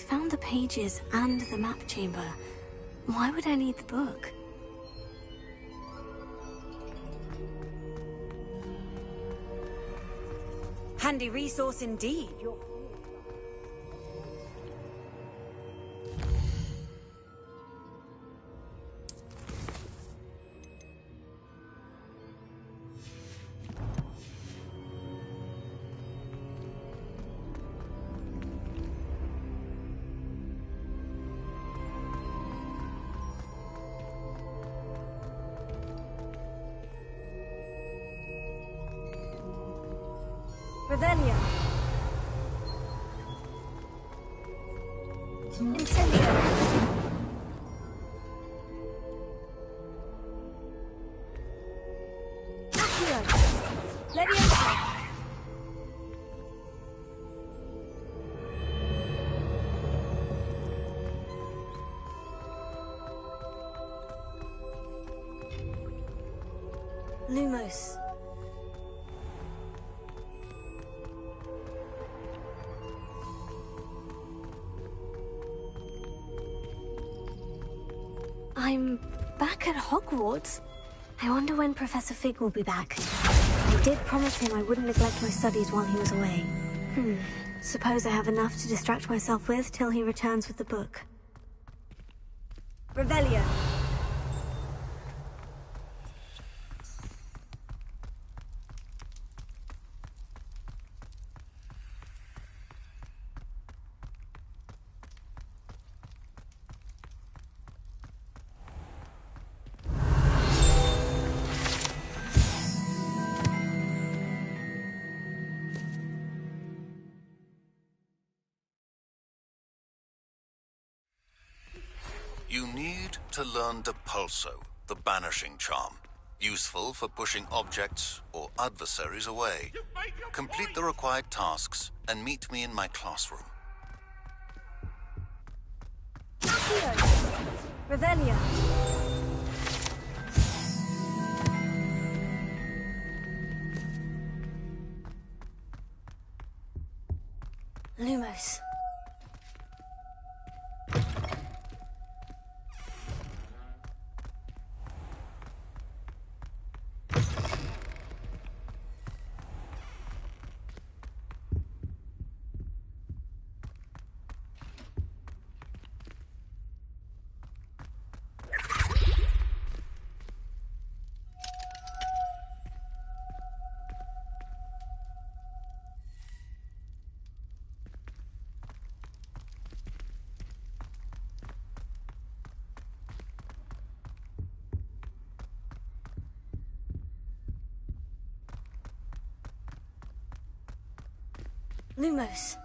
A: found the pages and the map chamber. Why would I need the book?
H: Handy resource indeed. Revelio. Incendio. Accio. Leviosa. Lumos. I'm back at Hogwarts. I wonder when Professor Fig will be back. I did promise him I wouldn't neglect my studies while he was away. Suppose I have enough to distract myself with till he returns with the book. Revelio.
L: You need to learn Depulso, the banishing charm. Useful for pushing objects or adversaries away. Complete the required tasks and meet me in my classroom.
H: Accio. Revelio.
A: Lumos. Lumos.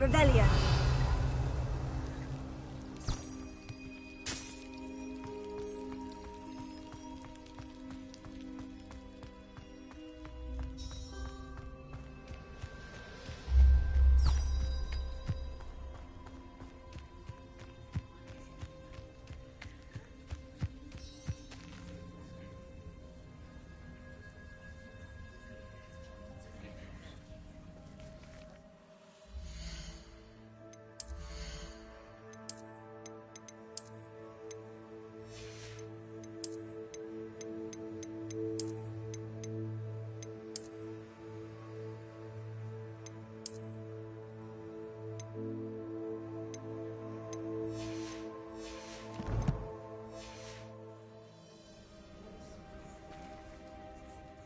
H: Revelio.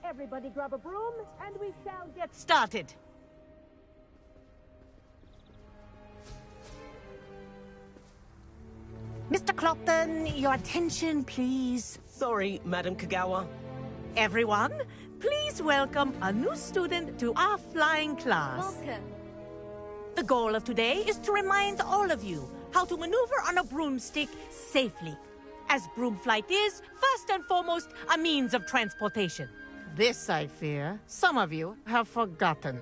M: Everybody grab a broom, and we shall get started. Mr. Clopton, your attention, please.
N: Sorry, Madam Kagawa.
M: Everyone, please welcome a new student to our flying class.
H: Welcome.
M: The goal of today is to remind all of you how to maneuver on a broomstick safely, as broom flight is, first and foremost, a means of transportation. This, I fear, some of you have forgotten.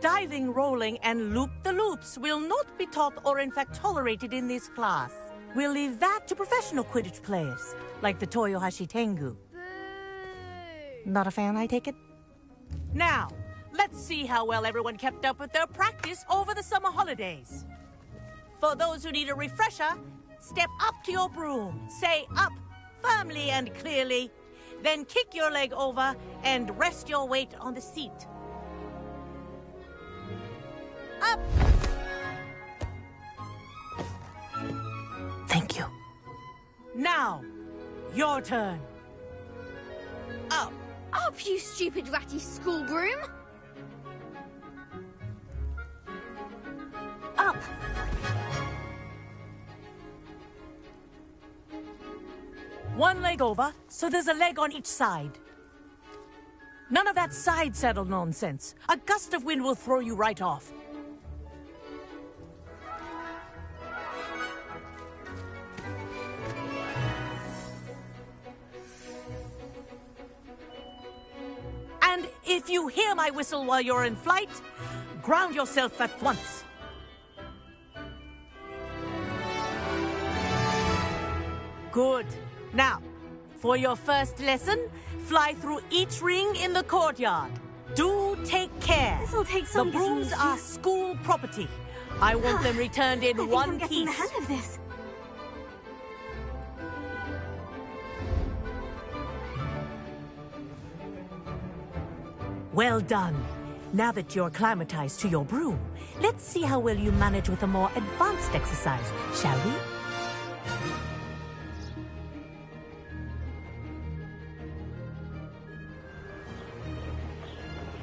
M: Diving, rolling, and loop-the-loops will not be taught or in fact tolerated in this class. We'll leave that to professional Quidditch players, like the Toyohashi Tengu. Not a fan, I take it? Now, let's see how well everyone kept up with their practice over the summer holidays. For those who need a refresher, step up to your broom, say up, firmly and clearly, then kick your leg over and rest your weight on the seat. Up! Thank you. Now, your turn.
I: Up! Up, you stupid ratty school broom!
H: Up!
M: One leg over, so there's a leg on each side. None of that side saddle nonsense. A gust of wind will throw you right off. And if you hear my whistle while you're in flight, ground yourself at once. Good. Now, for your first lesson, fly through each ring in the courtyard. Do take care.
H: This'll take some
M: The brooms
H: getting
M: are
H: used to.
M: school property. I want them returned in
H: I think
M: one
H: I'm getting
M: piece.
H: the hang of this.
M: Well done. Now that you're acclimatized to your broom, let's see how well you manage with a more advanced exercise, shall we?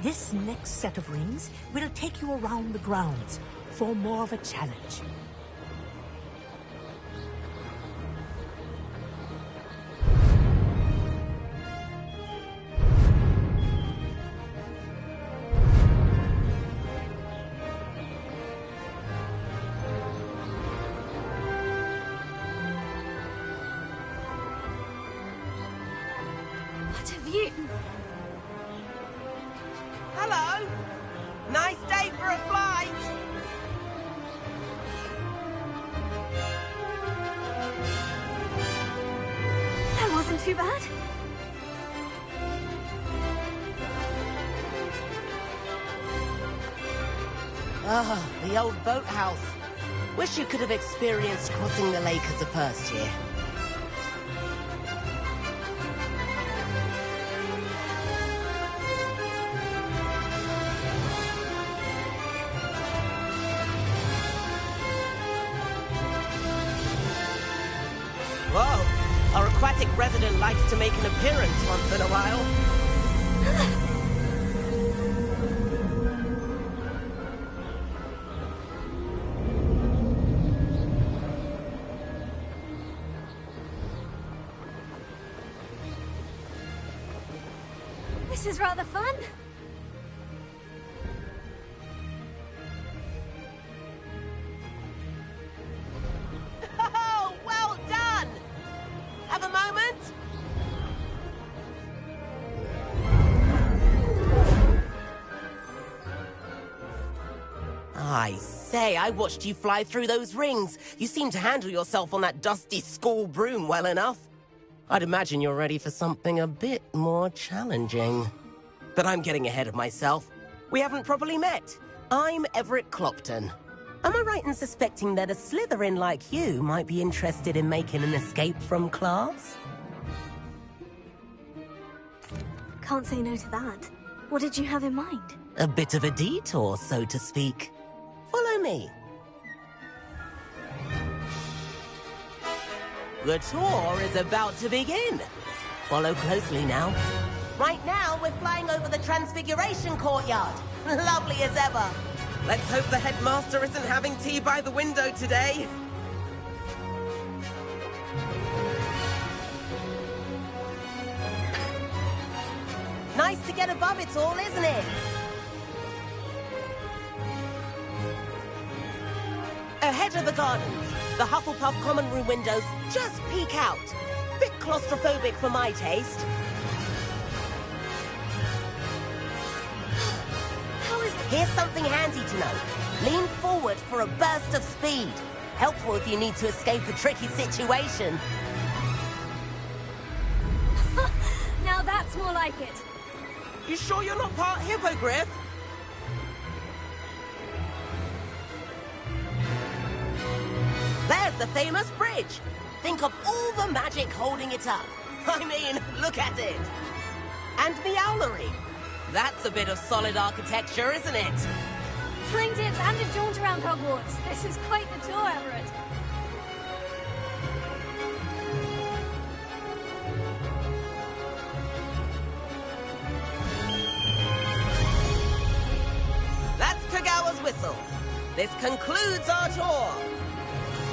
M: This next set of rings will take you around the grounds for more of a challenge.
H: What a view!
N: Hello! Nice day for a flight!
H: That wasn't too bad.
N: Ah, the old boathouse. Wish you could have experienced crossing the lake as a first year. Whoa, our aquatic resident likes to make an appearance once in a while.
H: This is rather fun.
N: I say, I watched you fly through those rings. You seem to handle yourself on that dusty school broom well enough. I'd imagine you're ready for something a bit more challenging. But I'm getting ahead of myself. We haven't properly met. I'm Everett Clopton. Am I right in suspecting that a Slytherin like you might be interested in making an escape from class?
A: Can't say no to that. What did you have in mind?
N: A bit of a detour, so to speak. Follow me. The tour is about to begin. Follow closely now. Right now, we're flying over the Transfiguration Courtyard. Lovely as ever. Let's hope the headmaster isn't having tea by the window today. Nice to get above it all, isn't it? Ahead of the gardens, the Hufflepuff common room windows just peek out. Bit claustrophobic for my taste. Here's something handy to know. Lean forward for a burst of speed. Helpful if you need to escape a tricky situation.
A: Now that's more like it.
N: You sure you're not part hippogriff? There's the famous bridge. Think of all the magic holding it up. I mean, look at it. And the owlery. That's a bit of solid architecture, isn't it?
A: Fling tips and a jaunt around Hogwarts. This is quite the tour, Everett.
N: That's Kagawa's whistle. This concludes our tour.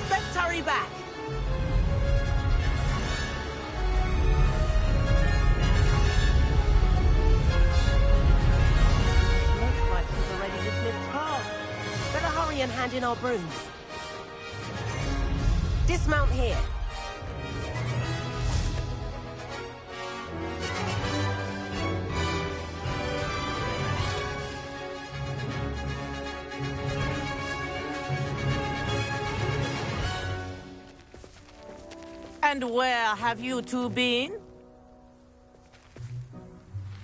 N: Let's hurry back. Better hurry and hand in our brooms. Dismount here.
M: And where have you two been?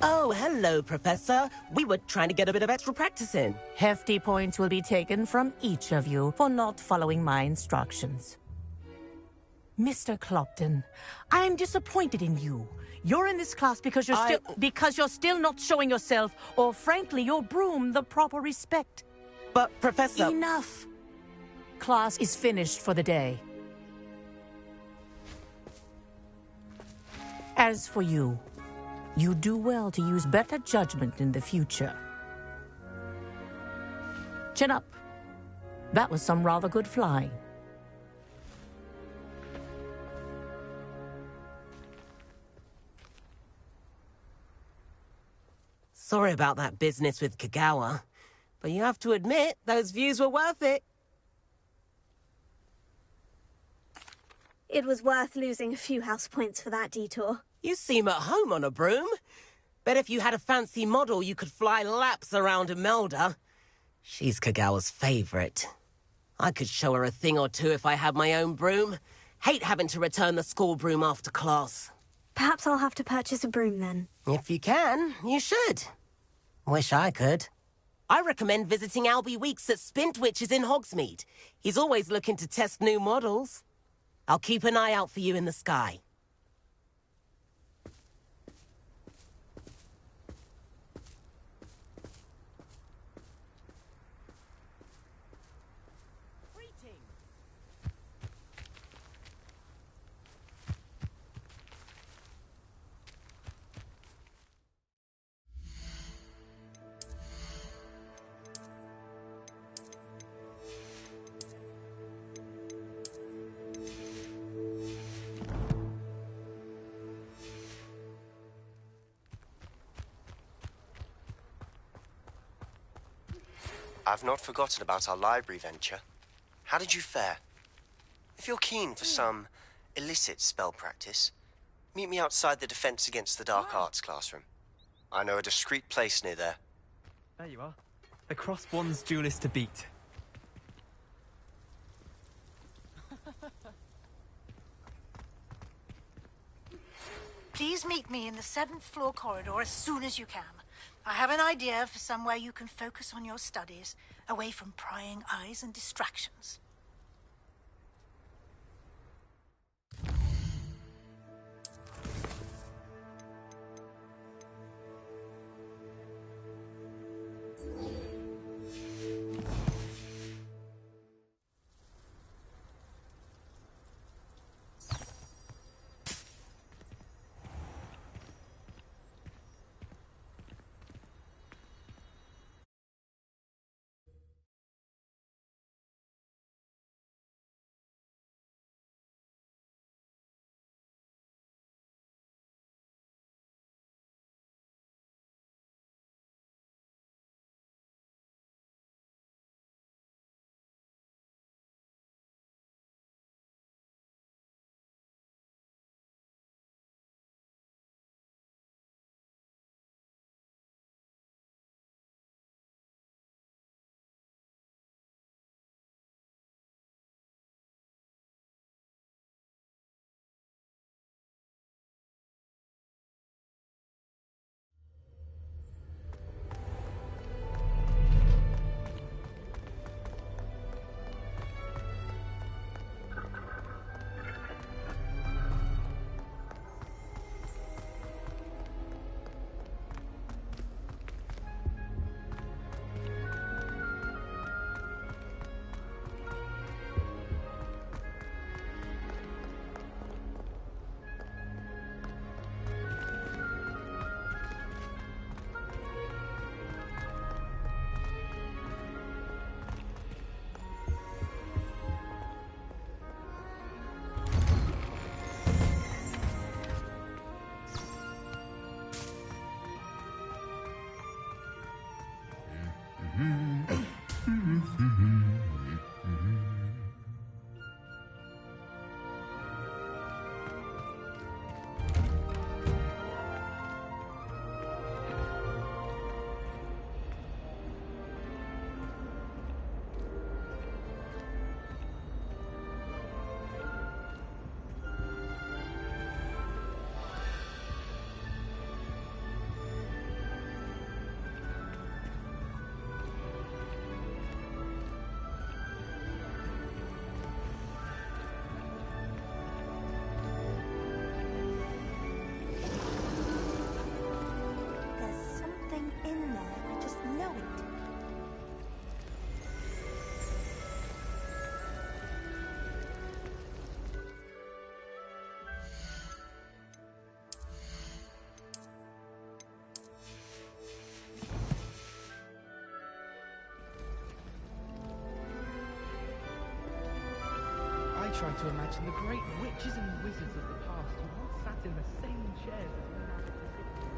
N: Oh, hello, Professor. We were trying to get a bit of extra practice in.
M: Hefty points will be taken from each of you for not following my instructions. Mr. Clopton, I'm disappointed in you. You're in this class because you're still not showing yourself, or frankly, your broom, the proper respect.
N: But, Professor...
M: Enough. Class is finished for the day. As for you, you do well to use better judgment in the future. Chin up. That was some rather good flying.
N: Sorry about that business with Kagawa, but you have to admit, those views were worth it.
A: It was worth losing a few house points for that detour.
N: You seem at home on a broom. Bet if you had a fancy model, you could fly laps around Imelda. She's Kagawa's favorite. I could show her a thing or two if I had my own broom. Hate having to return the school broom after class.
A: Perhaps I'll have to purchase a broom then.
N: If you can, you should. Wish I could. I recommend visiting Albie Weeks at Spintwitches in Hogsmeade. He's always looking to test new models. I'll keep an eye out for you in the sky.
O: I've not forgotten about our library venture. How did you fare? If you're keen for some illicit spell practice, meet me outside the Defense Against the Dark Arts classroom. I know a discreet place near there.
P: There you are. The Crossbonds duelist to beat. Please meet me in the 7th floor corridor as soon as you can. I have an idea for somewhere you can focus on your studies, away from prying eyes and distractions.
Q: I try to imagine the great witches and wizards of the past who once sat in the same chairs as we now sit in.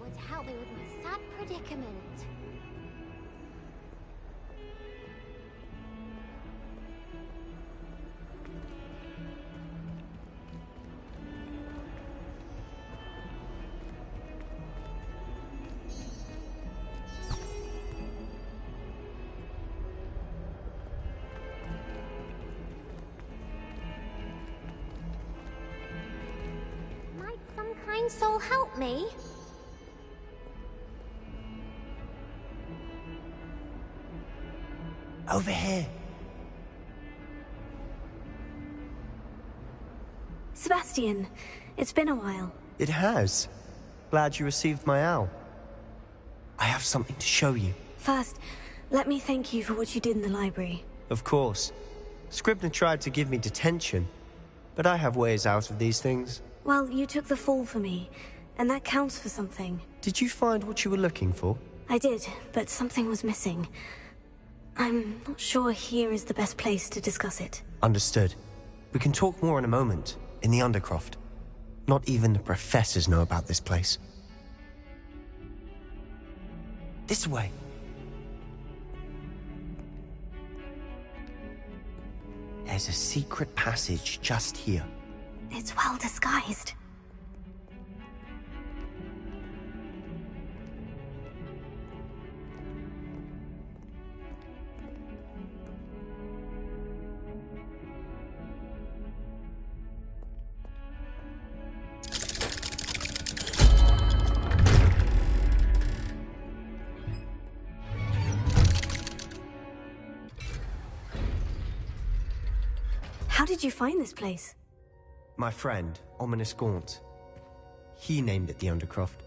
B: To help me with my sad predicament. Might some kind soul help me?
O: Over here.
A: Sebastian, it's been a while.
O: It has. Glad you received my owl. I have something to show you.
A: First, let me thank you for what you did in the library.
O: Of course. Scribner tried to give me detention, but I have ways out of these things.
A: Well, you took the fall for me, and that counts for something.
O: Did you find what you were looking for?
A: I did, but something was missing. I'm not sure here is the best place to discuss it.
O: Understood. We can talk more in a moment, in the Undercroft. Not even the professors know about this place. This way. There's a secret passage just here.
A: It's well disguised. How did you find this place?
O: My friend, Ominous Gaunt. He named it the Undercroft.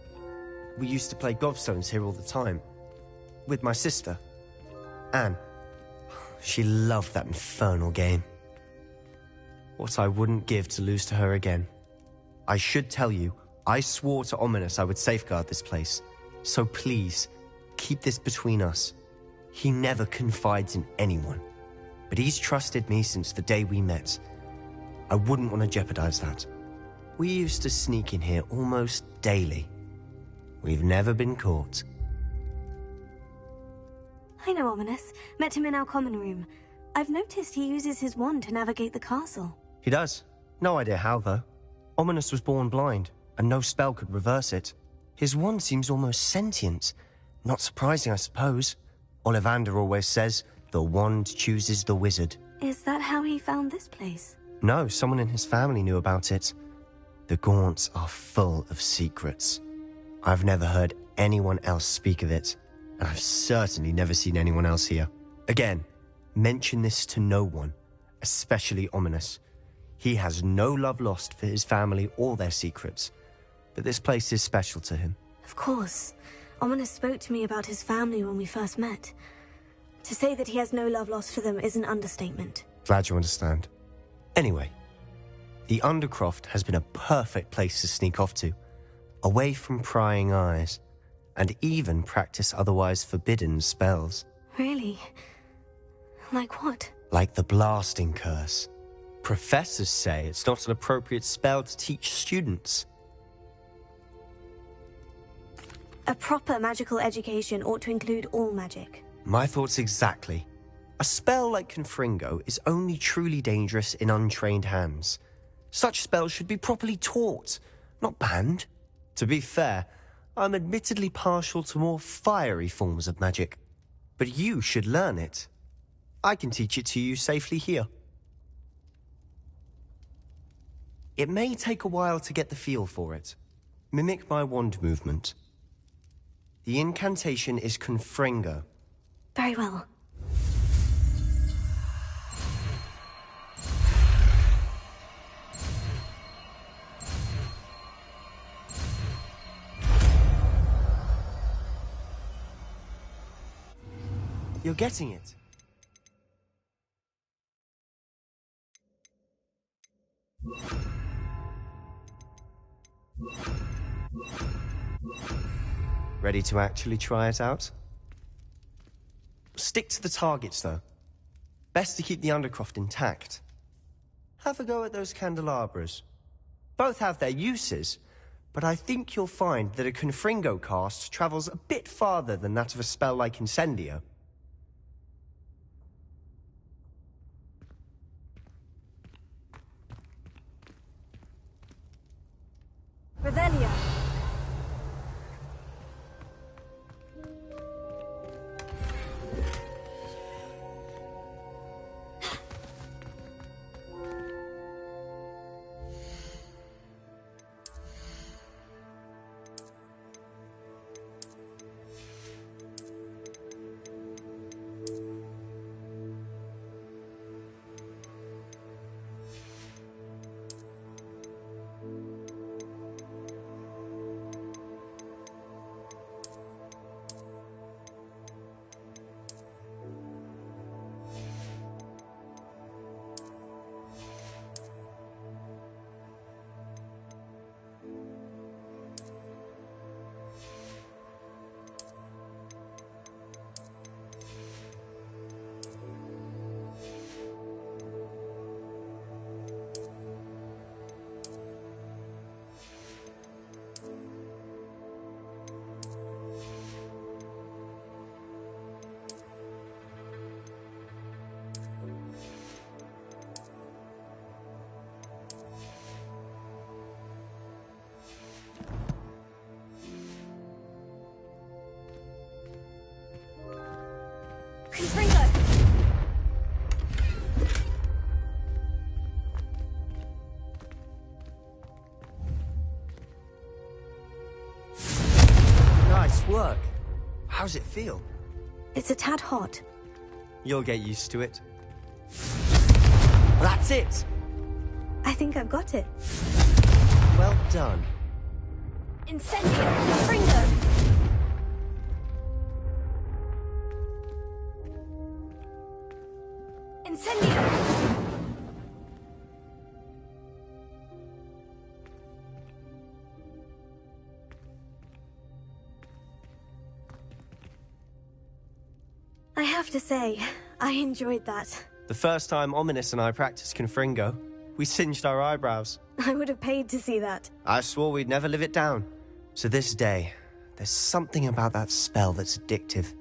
O: We used to play gobstones here all the time. With my sister, Anne. She loved that infernal game. What I wouldn't give to lose to her again. I should tell you, I swore to Ominous I would safeguard this place. So please, keep this between us. He never confides in anyone. But he's trusted me since the day we met. I wouldn't want to jeopardize that. We used to sneak in here almost daily. We've never been caught.
A: I know Ominous. Met him in our common room. I've noticed he uses his wand to navigate the castle.
O: He does. No idea how, though. Ominous was born blind, and no spell could reverse it. His wand seems almost sentient. Not surprising, I suppose. Ollivander always says, the wand chooses the wizard.
A: Is that how he found this place?
O: No, someone in his family knew about it. The Gaunts are full of secrets. I've never heard anyone else speak of it, and I've certainly never seen anyone else here. Again, mention this to no one, especially Ominous. He has no love lost for his family or their secrets, but this place is special to him.
A: Of course. Ominous spoke to me about his family when we first met. To say that he has no love lost for them is an understatement.
O: Glad you understand. Anyway, the Undercroft has been a perfect place to sneak off to, away from prying eyes, and even practice otherwise forbidden spells.
A: Really? Like what?
O: Like the blasting curse. Professors say it's not an appropriate spell to teach students.
A: A proper magical education ought to include all magic.
O: My thoughts exactly. A spell like Confringo is only truly dangerous in untrained hands. Such spells should be properly taught, not banned. To be fair, I'm admittedly partial to more fiery forms of magic. But you should learn it. I can teach it to you safely here. It may take a while to get the feel for it. Mimic my wand movement. The incantation is Confringo.
A: Very well.
O: You're getting it. Ready to actually try it out? Stick to the targets, though. Best to keep the Undercroft intact. Have a go at those candelabras. Both have their uses, but I think you'll find that a Confringo cast travels a bit farther than that of a spell like Incendio.
A: Revelio. Confringo!
O: Nice work. How's it feel?
A: It's a tad hot.
O: You'll get used to it. That's it!
A: I think I've got it.
O: Well done.
A: Incendio! Confringo! Incendio! I have to say, I enjoyed that.
O: The first time Ominous and I practiced Confringo, we singed our eyebrows.
A: I would have paid to see that.
O: I swore we'd never live it down. To this day, there's something about that spell that's addictive.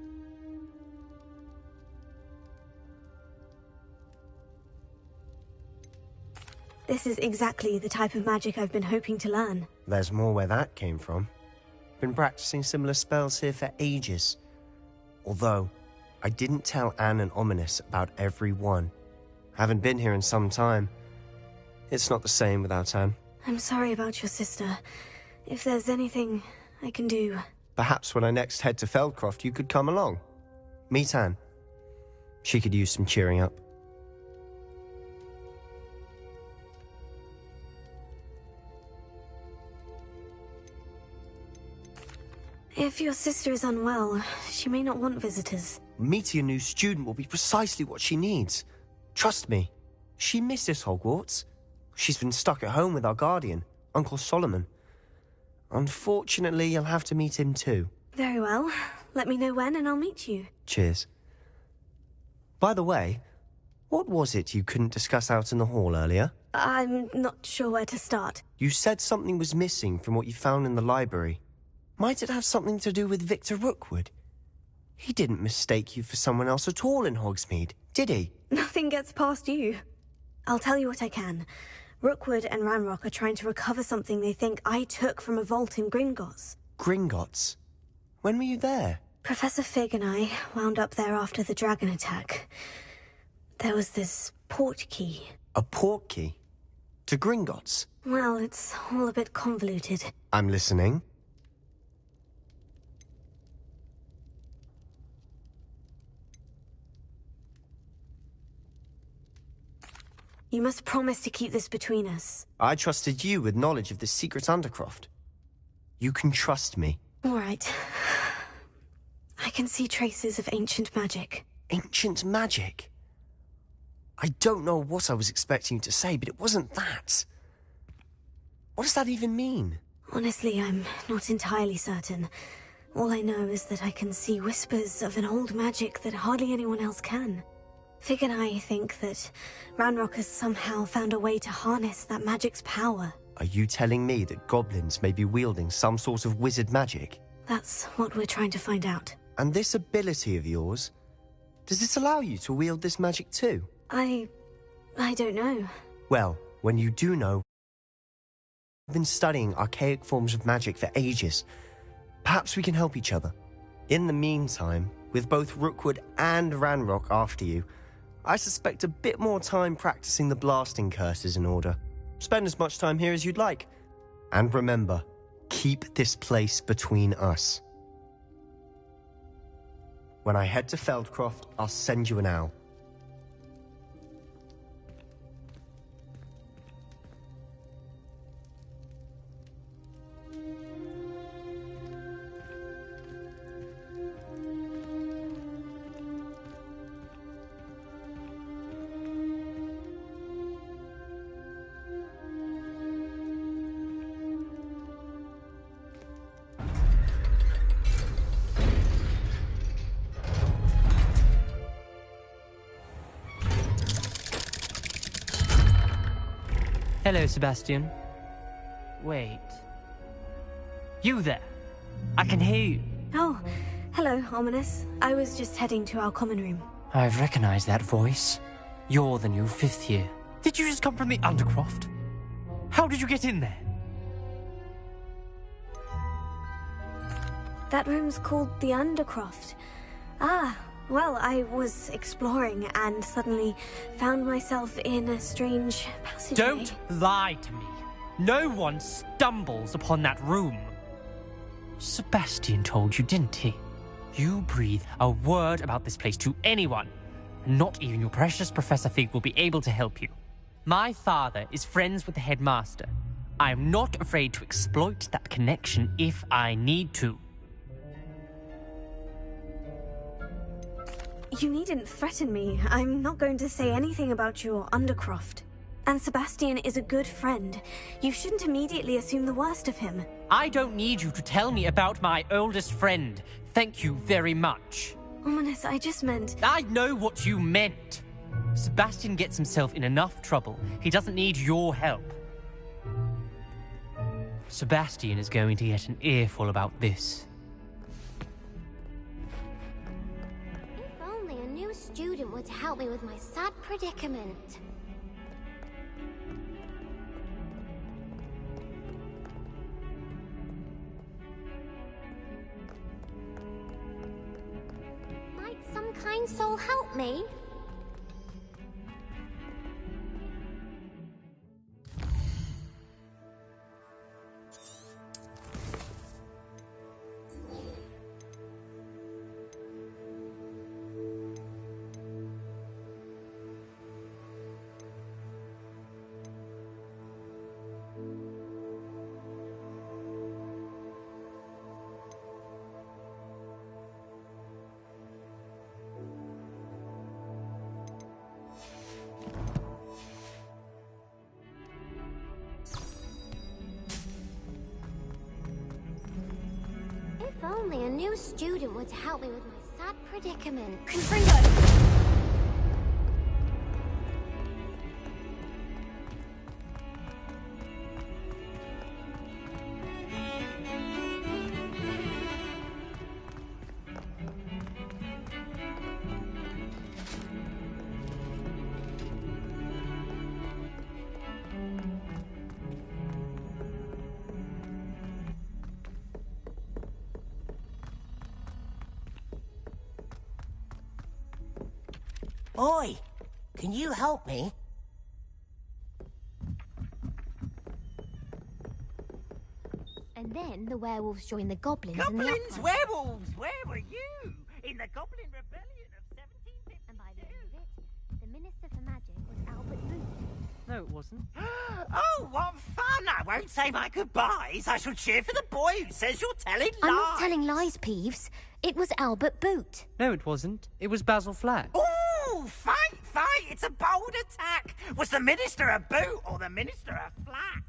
A: This is exactly the type of magic I've been hoping to learn.
O: There's more where that came from. Been practicing similar spells here for ages. Although, I didn't tell Anne and Ominous about every one. Haven't been here in some time. It's not the same without Anne.
A: I'm sorry about your sister. If there's anything I can do...
O: Perhaps when I next head to Feldcroft, you could come along. Meet Anne. She could use some cheering up.
A: If your sister is unwell, she may not want visitors.
O: Meeting a new student will be precisely what she needs. Trust me. She misses Hogwarts. She's been stuck at home with our guardian, Uncle Solomon. Unfortunately, you'll have to meet him too.
A: Very well. Let me know when and I'll meet you.
O: Cheers. By the way, what was it you couldn't discuss out in the hall earlier?
A: I'm not sure where to start.
O: You said something was missing from what you found in the library. Might it have something to do with Victor Rookwood? He didn't mistake you for someone else at all in Hogsmeade, did he?
A: Nothing gets past you. I'll tell you what I can. Rookwood and Ranrock are trying to recover something they think I took from a vault in Gringotts.
O: Gringotts? When were you there?
A: Professor Fig and I wound up there after the dragon attack. There was this port key.
O: A port key? To Gringotts?
A: Well, it's all a bit convoluted.
O: I'm listening.
A: You must promise to keep this between us.
O: I trusted you with knowledge of the secret Undercroft. You can trust me.
A: All right. I can see traces of ancient magic.
O: Ancient magic? I don't know what I was expecting you to say, but it wasn't that. What does that even mean?
A: Honestly, I'm not entirely certain. All I know is that I can see whispers of an old magic that hardly anyone else can. Fig and I think that Ranrock has somehow found a way to harness that magic's power.
O: Are you telling me that goblins may be wielding some sort of wizard magic?
A: That's what we're trying to find out.
O: And this ability of yours, does it allow you to wield this magic too?
A: I don't know.
O: Well, when you do know, I've been studying archaic forms of magic for ages. Perhaps we can help each other. In the meantime, with both Rookwood and Ranrock after you, I suspect a bit more time practicing the blasting curse is in order. Spend as much time here as you'd like. And remember, keep this place between us. When I head to Feldcroft, I'll send you an owl.
R: Hello, Sebastian. Wait. You there? I can hear you.
A: Oh, hello, Ominous. I was just heading to our common room.
R: I've recognized that voice. You're the new 5th year. Did you just come from the Undercroft? How did you get in there?
A: That room's called the Undercroft. Ah, Well, I was exploring and suddenly found myself in a strange passageway.
R: Don't lie to me. No one stumbles upon that room. Sebastian told you, didn't he? You breathe a word about this place to anyone, and not even your precious Professor Fig will be able to help you. My father is friends with the headmaster. I am not afraid to exploit that connection if I need to.
A: You needn't threaten me. I'm not going to say anything about your Undercroft. And Sebastian is a good friend. You shouldn't immediately assume the worst of him.
R: I don't need you to tell me about my oldest friend. Thank you very much.
A: Ominous, I just meant...
R: I know what you meant. Sebastian gets himself in enough trouble. He doesn't need your help. Sebastian is going to get an earful about this.
B: If only a new student were to help me with my sad predicament. Might some kind soul help me? If only a new student were to help me with my sad predicament.
A: Confringo!
N: Oi! Can you help me?
B: And then the werewolves joined the goblins and
G: Goblins,
B: the uprising.
G: werewolves, where were you? In the Goblin Rebellion of 1752?
B: And by the end of it, the Minister for Magic was Albert Boot.
R: No, it wasn't.
G: Oh, what fun! I won't say my goodbyes. I shall cheer for the boy who says you're telling lies.
B: I'm not telling lies, Peeves. It was Albert Boot.
R: No, it wasn't. It was Basil Flack.
G: Ooh, fight! It's a bold attack. Was the Minister a boot or the Minister a flack?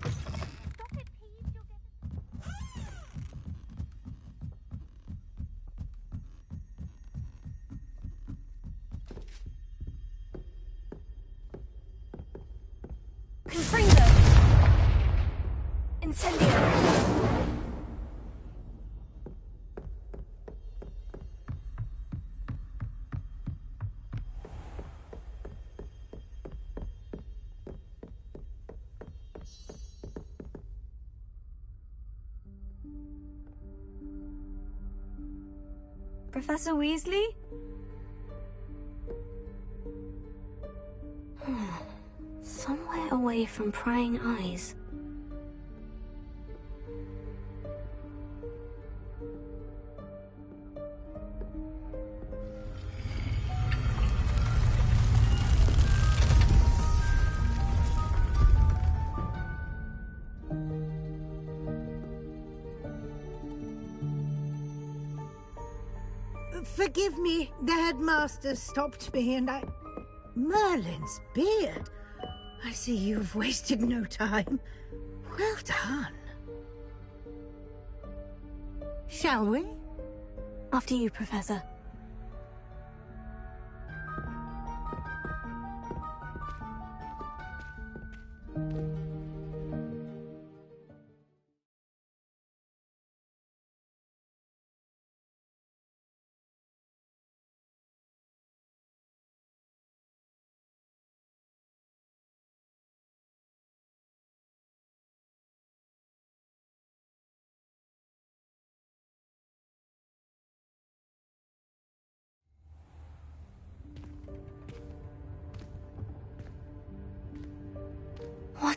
B: Stop it, Peeves. You'll get...
A: Confringo! Incendio! Professor Weasley? Somewhere away from prying eyes.
P: Forgive me, the headmaster stopped me and I... Merlin's beard. I see you've wasted no time. Well done. Shall we?
A: After you, Professor.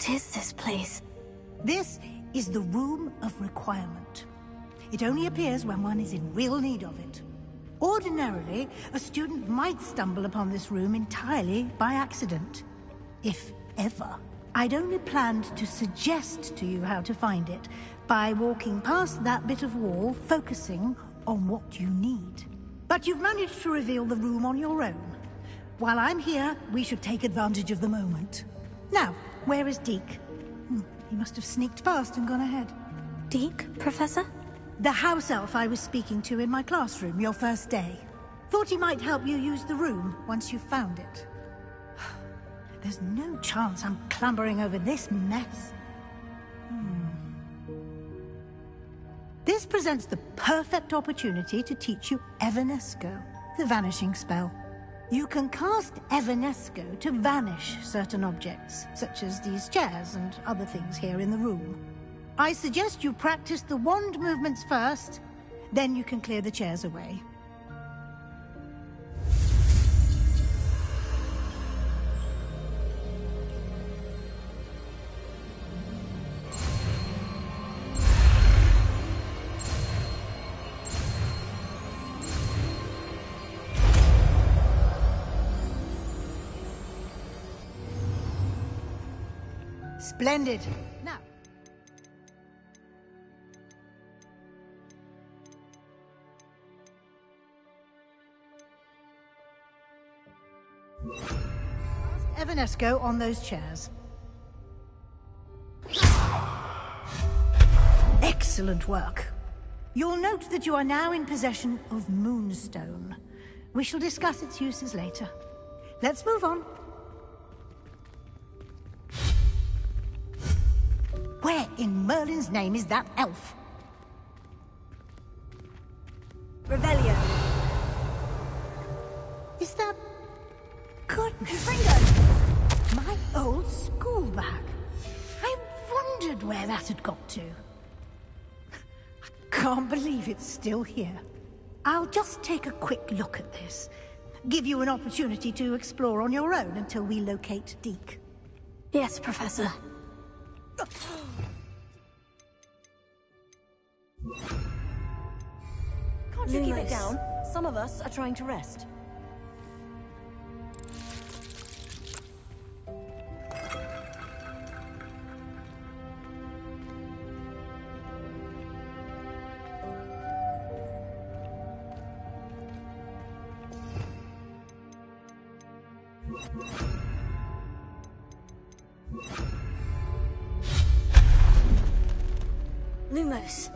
A: What is this place?
P: This is the Room of Requirement. It only appears when one is in real need of it. Ordinarily, a student might stumble upon this room entirely by accident. If ever. I'd only planned to suggest to you how to find it by walking past that bit of wall, focusing on what you need. But you've managed to reveal the room on your own. While I'm here, we should take advantage of the moment. Now, where is Deke? He must have sneaked past and gone ahead.
A: Deke, Professor?
P: The house elf I was speaking to in my classroom your first day. Thought he might help you use the room once you've found it. There's no chance I'm clambering over this mess. This presents the perfect opportunity to teach you Evanesco, the vanishing spell. You can cast Evanesco to vanish certain objects, such as these chairs and other things here in the room. I suggest you practice the wand movements first, then you can clear the chairs away. Splendid. Now. Evanesco on those chairs. Excellent work. You'll note that you are now in possession of Moonstone. We shall discuss its uses later. Let's move on. Where in Merlin's name is that elf?
A: Revelio.
P: Is that... Goodness. Ringo! My old school bag. I wondered where that had got to. I can't believe it's still here. I'll just take a quick look at this. Give you an opportunity to explore on your own until we locate Deke.
A: Yes, Professor.
S: Can't you keep it down? Some of us are trying to rest.
A: Lumos.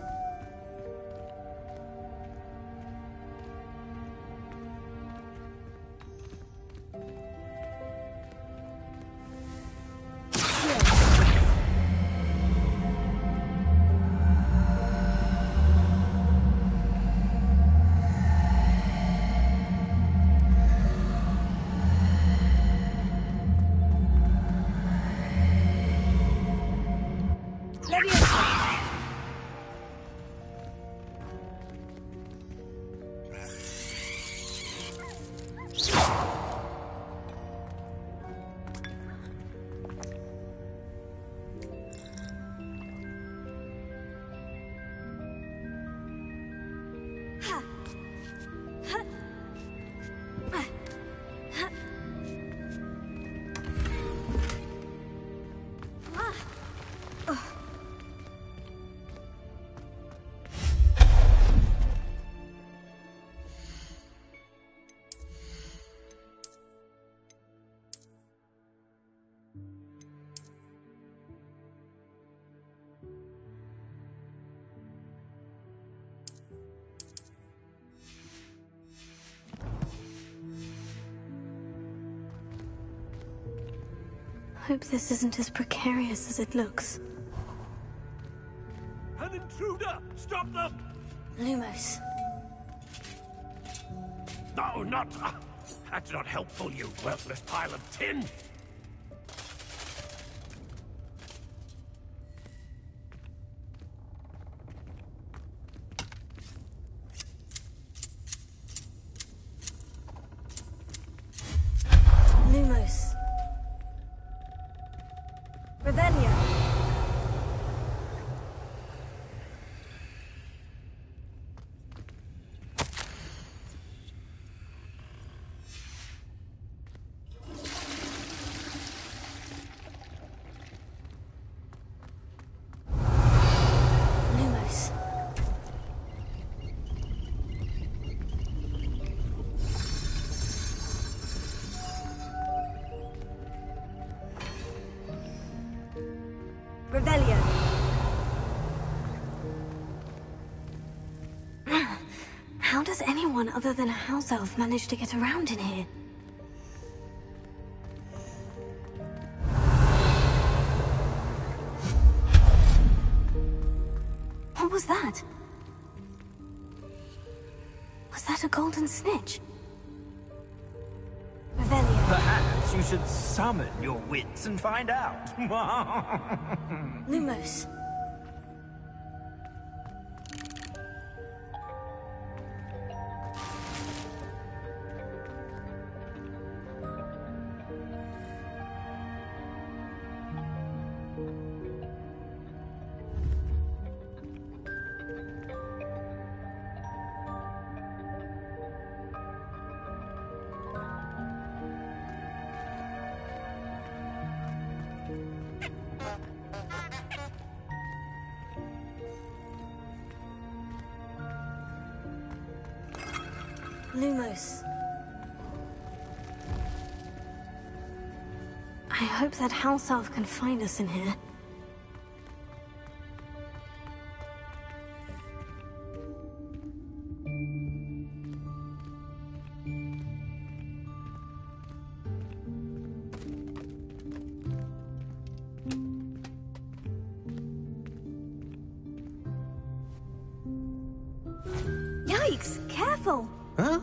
A: Hope this isn't as precarious as it looks.
G: An intruder! Stop them!
A: Lumos.
G: No, not... That's not helpful, you worthless pile of tin!
A: Lumos. Revelio. Revelio. How does anyone other than a house elf manage to get around in here? What was that? Was that a golden snitch? Revelio.
J: Perhaps you should summon your wits and find out.
A: Lumos. Lumos. I hope that house elf can find us in here. Yikes! Careful!
K: Huh?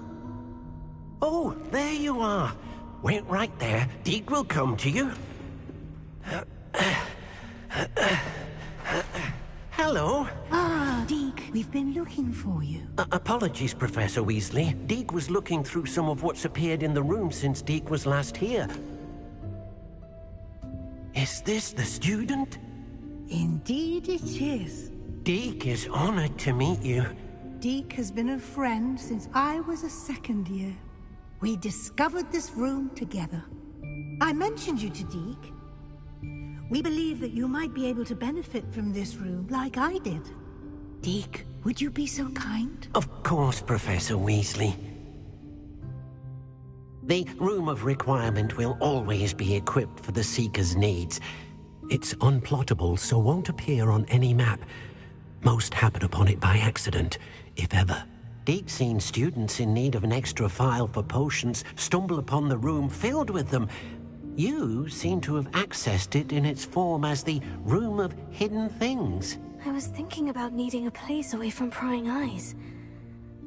K: Oh, there you are. Wait right there. Deke will come to you. Hello.
P: Ah, Deke, we've been looking for you.
K: Apologies, Professor Weasley. Deke was looking through some of what's appeared in the room since Deke was last here. Is this the student?
P: Indeed it is.
K: Deke is honored to meet you.
P: Deke has been a friend since I was a second year. We discovered this room together. I mentioned you to Deke. We believe that you might be able to benefit from this room like I did. Deke, would you be so kind?
K: Of course, Professor Weasley. The Room of Requirement will always be equipped for the Seeker's needs. It's unplottable, so won't appear on any map. Most happen upon it by accident, if ever. Deke's seen students in need of an extra file for potions stumble upon the room filled with them. You seem to have accessed it in its form as the Room of Hidden Things.
A: I was thinking about needing a place away from prying eyes.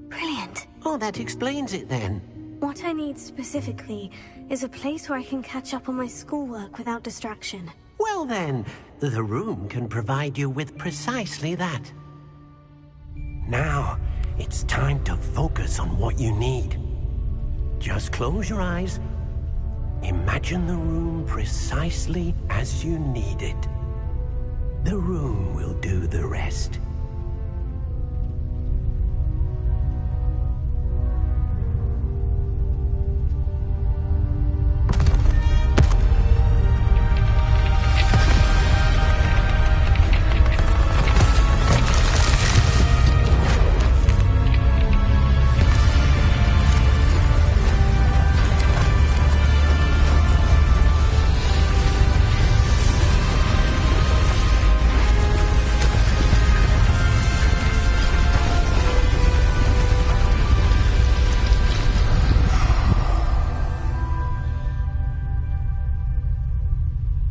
A: Brilliant.
K: Oh, that explains it then.
A: What I need specifically is a place where I can catch up on my schoolwork without distraction.
K: Well then, the room can provide you with precisely that. Now, it's time to focus on what you need. Just close your eyes. Imagine the room precisely as you need it. The room will do the rest.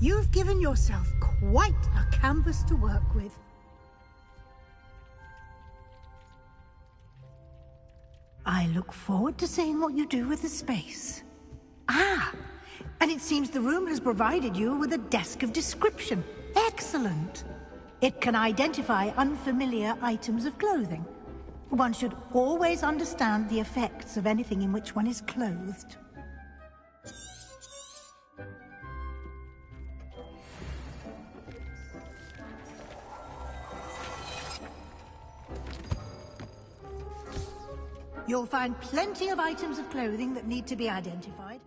P: You've given yourself quite a canvas to work with. I look forward to seeing what you do with the space. Ah, and it seems the room has provided you with a desk of description. Excellent. It can identify unfamiliar items of clothing. One should always understand the effects of anything in which one is clothed. You'll find plenty of items of clothing that need to be identified.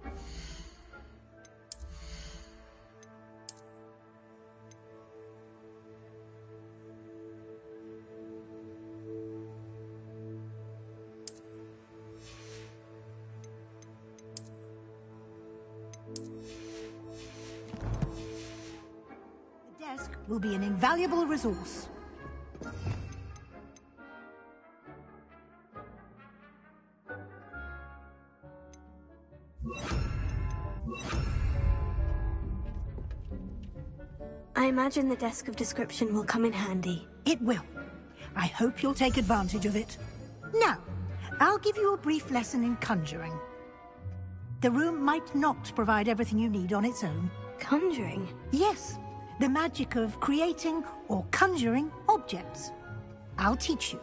P: The desk will be an invaluable resource.
A: I imagine the desk of description will come in handy.
P: It will. I hope you'll take advantage of it. Now, I'll give you a brief lesson in conjuring. The room might not provide everything you need on its own.
A: Conjuring?
P: Yes, the magic of creating or conjuring objects. I'll teach you.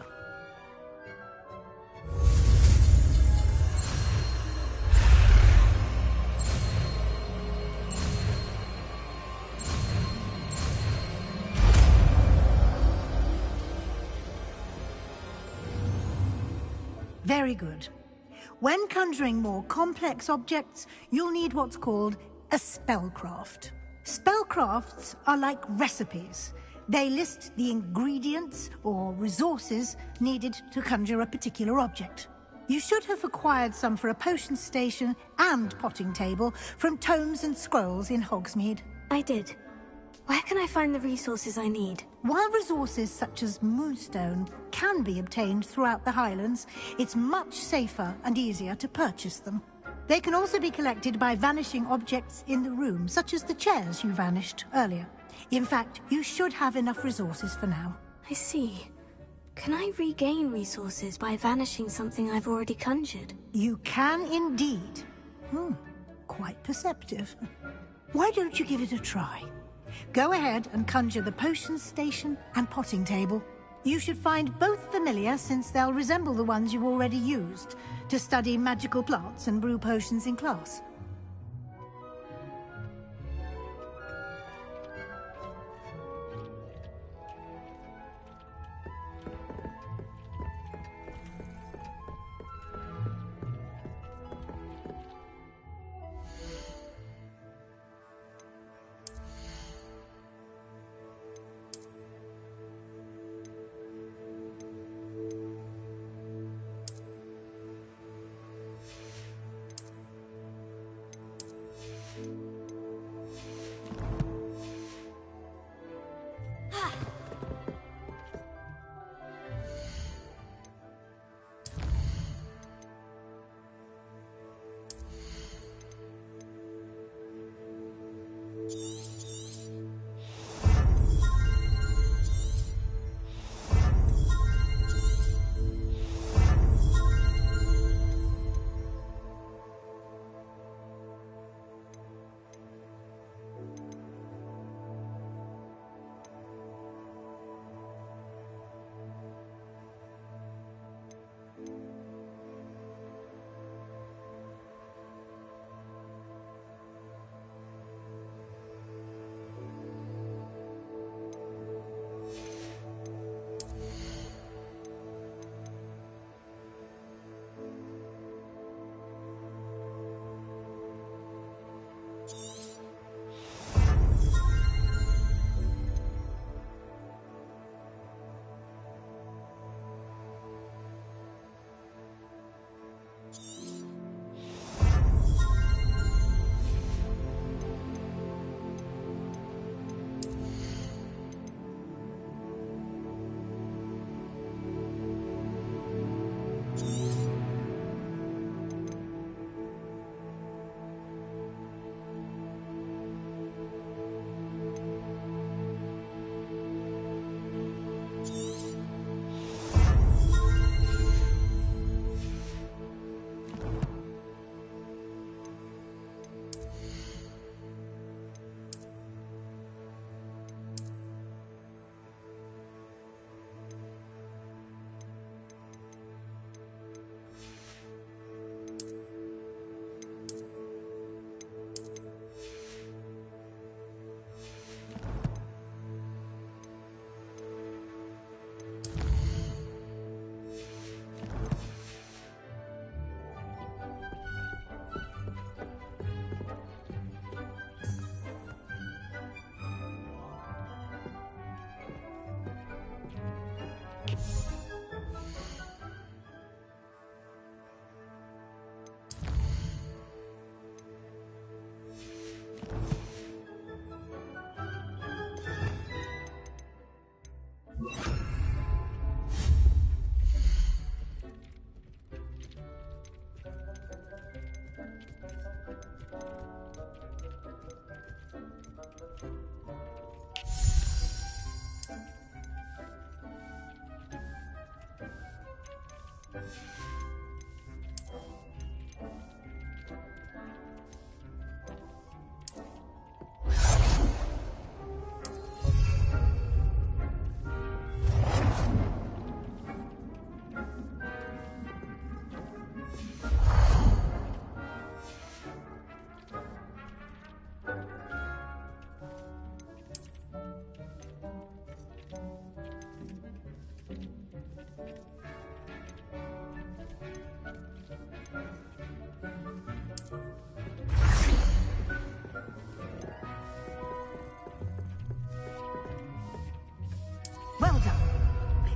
P: Very good. When conjuring more complex objects, you'll need what's called a spellcraft. Spellcrafts are like recipes. They list the ingredients or resources needed to conjure a particular object. You should have acquired some for a potion station and potting table from tomes and scrolls in Hogsmeade.
A: I did. Where can I find the resources I need?
P: While resources such as moonstone can be obtained throughout the Highlands, it's much safer and easier to purchase them. They can also be collected by vanishing objects in the room, such as the chairs you vanished earlier. In fact, you should have enough resources for now.
A: I see. Can I regain resources by vanishing something I've already conjured?
P: You can indeed. Quite perceptive. Why don't you give it a try? Go ahead and conjure the potion station and potting table. You should find both familiar, since they'll resemble the ones you've already used to study magical plants and brew potions in class.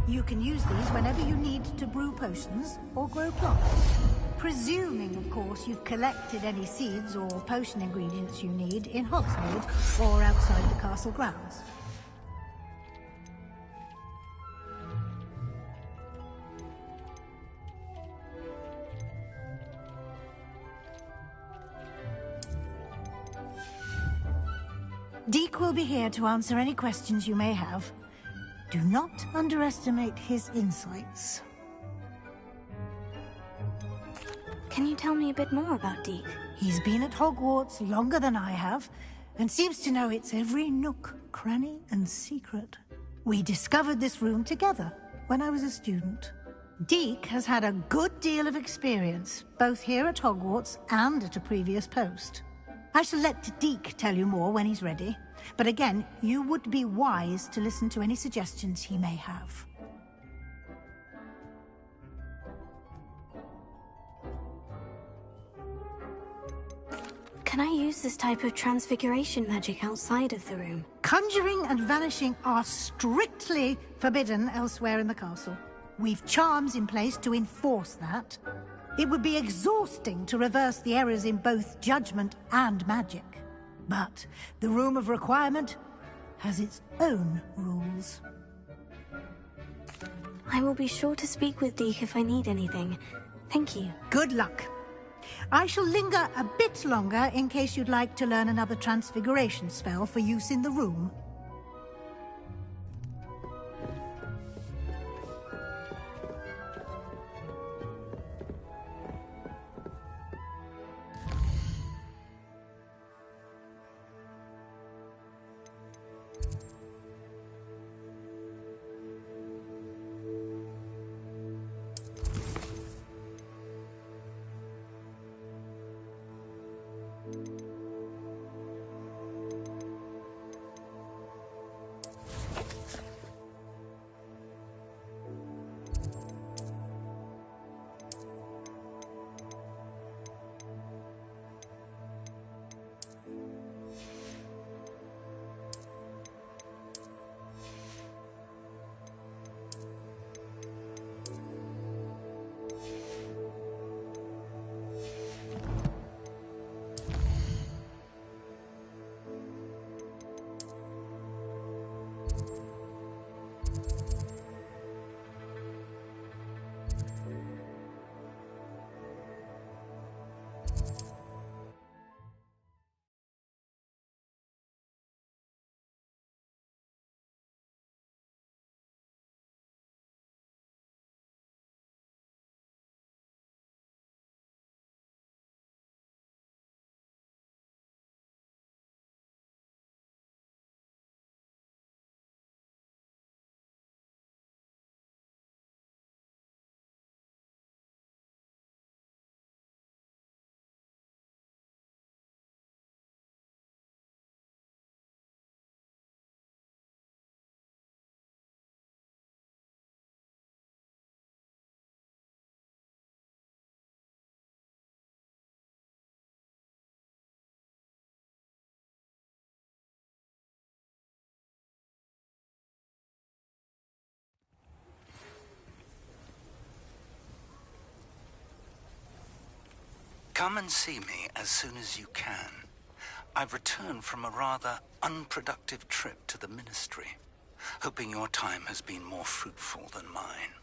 P: You can use these whenever you need to brew potions or grow plants. Presuming, of course, you've collected any seeds or potion ingredients you need in Hogsmeade or outside the castle grounds. Deek will be here to answer any questions you may have. Do not underestimate his insights.
A: Can you tell me a bit more about Deek?
P: He's been at Hogwarts longer than I have, and seems to know its every nook, cranny, and secret. We discovered this room together when I was a student. Deek has had a good deal of experience, both here at Hogwarts and at a previous post. I shall let Deek tell you more when he's ready, but again, you would be wise to listen to any suggestions he may have.
A: Can I use this type of transfiguration magic outside of the room?
P: Conjuring and vanishing are strictly forbidden elsewhere in the castle. We've charms in place to enforce that. It would be exhausting to reverse the errors in both judgment and magic. But the Room of Requirement has its own rules.
A: I will be sure to speak with Deek if I need anything. Thank you.
P: Good luck. I shall linger a bit longer in case you'd like to learn another transfiguration spell for use in the room.
L: Come and see me as soon as you can. I've returned from a rather unproductive trip to the Ministry, hoping your time has been more fruitful than mine.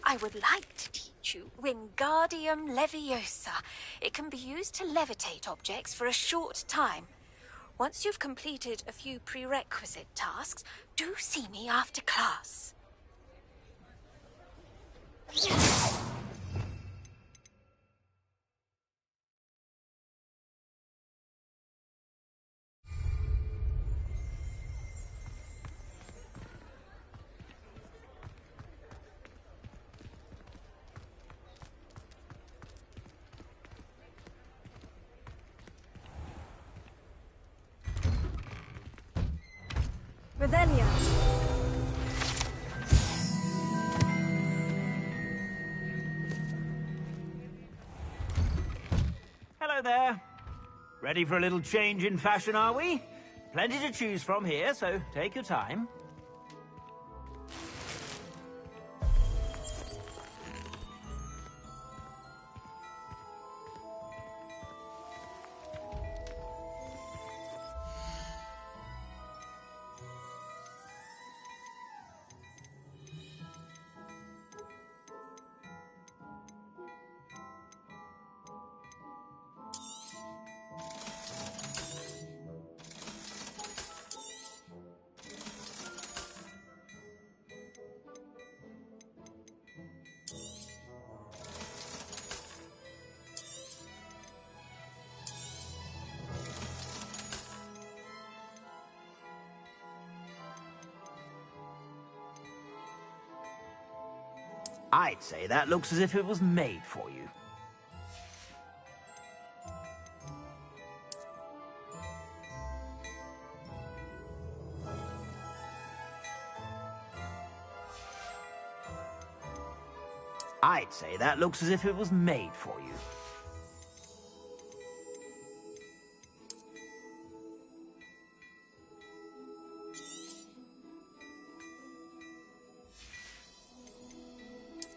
T: I would like to teach you Wingardium Leviosa. It can be used to levitate objects for a short time. Once you've completed a few prerequisite tasks, do see me after class.
A: Revelio.
J: Hello there. Ready for a little change in fashion, are we? Plenty to choose from here, so take your time.
U: I'd say that looks as if it was made for you. I'd say that looks as if it was made for you.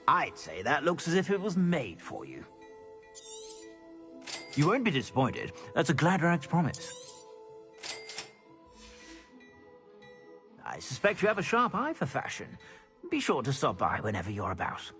U: I'd say that looks as if it was made for you. You won't be disappointed. That's a Gladrag's promise. I suspect you have a sharp eye for fashion. Be sure to stop by whenever you're about.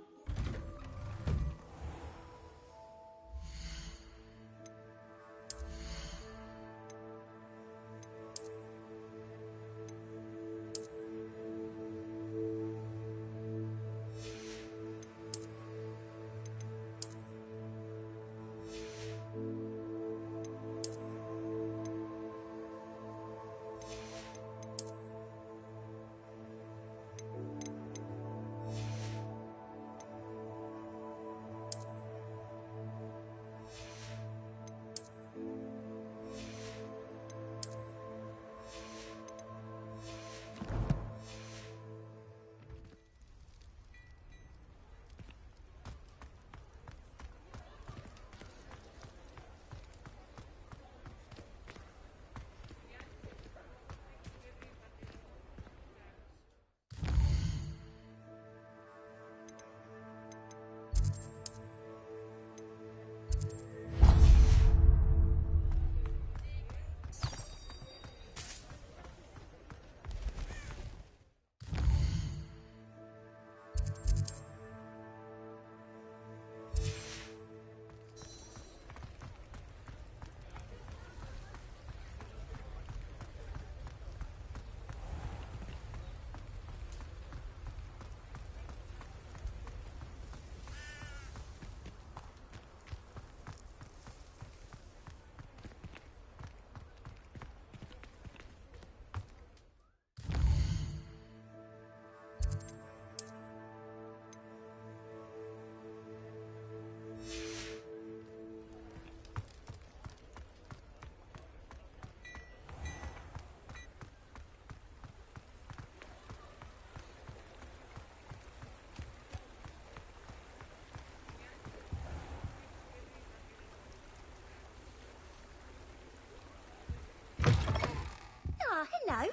V: Hello.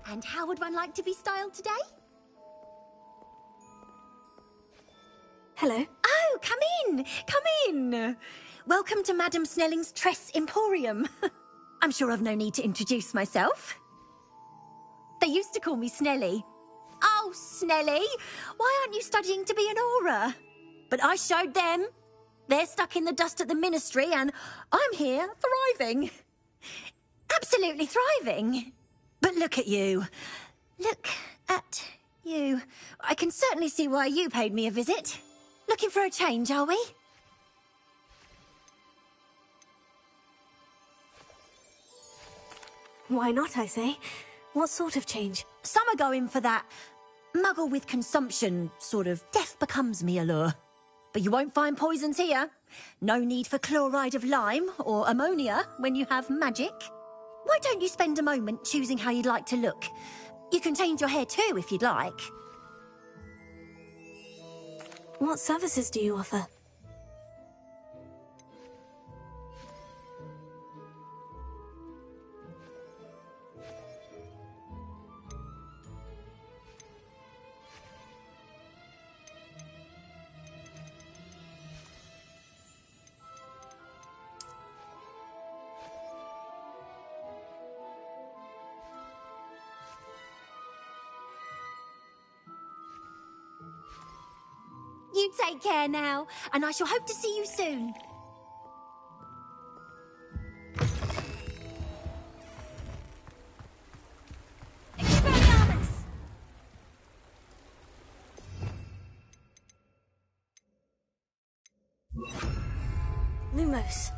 V: And how would one like to be styled today?
A: Hello.
V: Oh, come in. Come in. Welcome to Madame Snelling's Tress Emporium. I'm sure I've no need to introduce myself. They used to call me Snelly. Oh, Snelly, why aren't you studying to be an aura? But I showed them. They're stuck in the dust at the ministry, and I'm here thriving. Absolutely thriving. But look at you. Look at you. I can certainly see why you paid me a visit. Looking for a change, are we?
A: Why not, I say? What sort of change?
V: Some are going for that muggle with consumption, sort of death becomes me allure. But you won't find poisons here. No need for chloride of lime or ammonia when you have magic. Why don't you spend a moment choosing how you'd like to look? You can change your hair too if you'd like.
A: What services do you offer?
V: You take care now, and I shall hope to see you soon. Expelliarmus!
A: Lumos.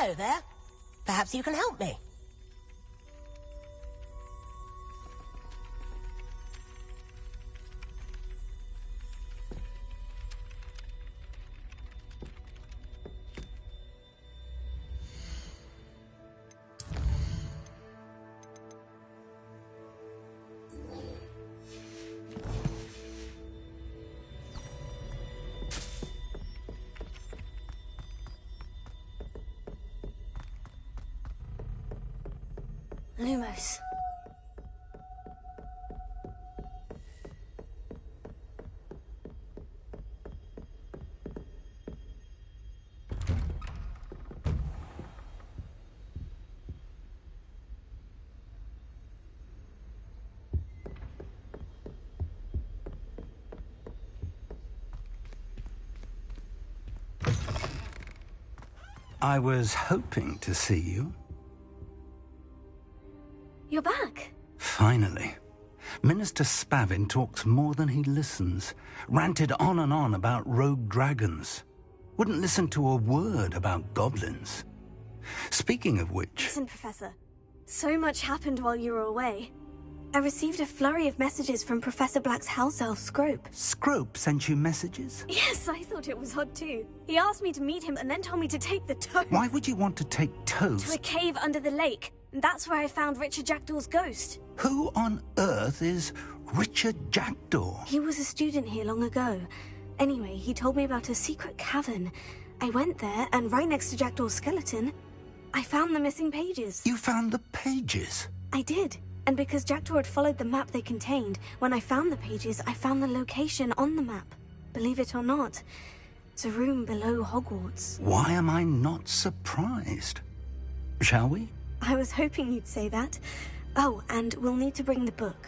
N: Hello there. Perhaps you can help me.
A: Lumos.
D: I was hoping to see you.
A: You're back.
D: Finally. Minister Spavin talks more than he listens. Ranted on and on about rogue dragons. Wouldn't listen to a word about goblins. Speaking of which...
A: Listen, Professor. So much happened while you were away. I received a flurry of messages from Professor Black's house elf, Scrope.
D: Scrope sent you messages?
A: Yes, I thought it was odd too. He asked me to meet him and then told me to take the toast.
D: Why would you want to take toast?
A: To a cave under the lake. And that's where I found Richard Jackdaw's ghost.
D: Who on earth is Richard Jackdaw?
A: He was a student here long ago. Anyway, he told me about a secret cavern. I went there, and right next to Jackdaw's skeleton, I found the missing pages.
D: You found the pages?
A: I did. And because Jackdaw had followed the map they contained, when I found the pages, I found the location on the map. Believe it or not, it's a room below Hogwarts.
D: Why am I not surprised? Shall we?
A: I was hoping you'd say that. Oh, and we'll need to bring the book.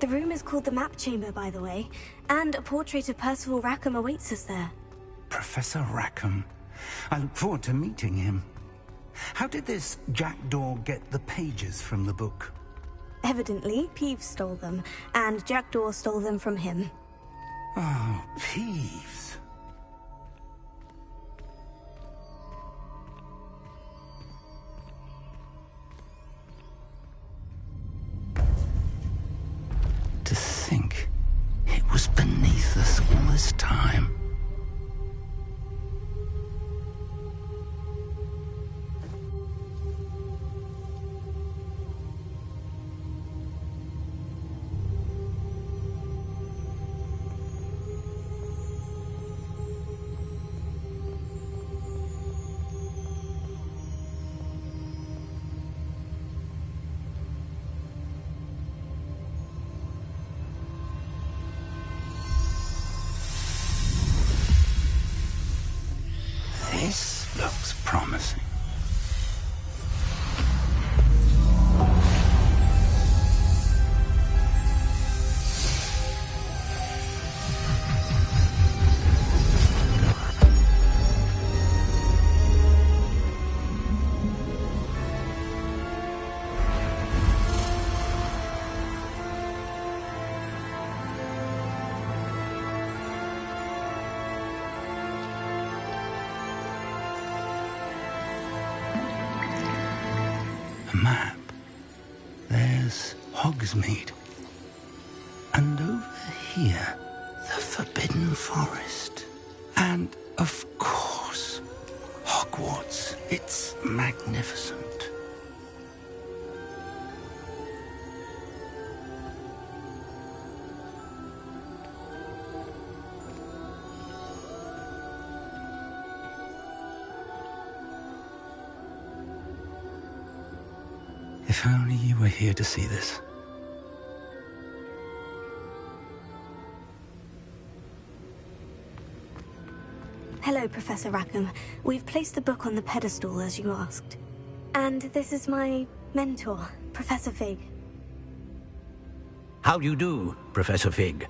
A: The room is called the Map Chamber, by the way, and a portrait of Percival Rackham awaits us there.
D: Professor Rackham. I look forward to meeting him. How did this Jackdaw get the pages from the book?
A: Evidently, Peeves stole them, and Jackdaw stole them from him.
D: Oh, Peeves. To think it was beneath us all this time. This looks promising. Map. There's Hogsmeade. And over here, the Forbidden Forest. And, of course, Hogwarts. It's magnificent. If only you were here to see this.
A: Hello, Professor Rackham. We've placed the book on the pedestal, as you asked. And this is my mentor, Professor Fig.
K: How do you do, Professor Fig?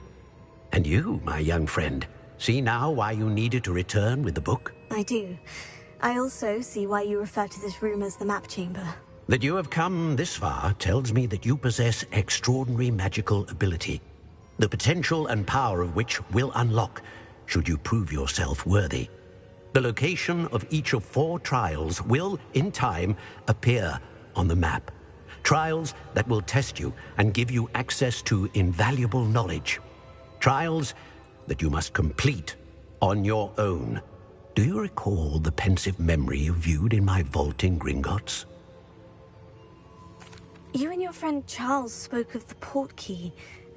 K: And you, my young friend, see now why you needed to return with the book?
A: I do. I also see why you refer to this room as the map chamber.
K: That you have come this far tells me that you possess extraordinary magical ability, the potential and power of which will unlock should you prove yourself worthy. The location of each of 4 trials will, in time, appear on the map. Trials that will test you and give you access to invaluable knowledge. Trials that you must complete on your own. Do you recall the pensive memory you viewed in my vault in Gringotts?
A: You and your friend Charles spoke of the portkey,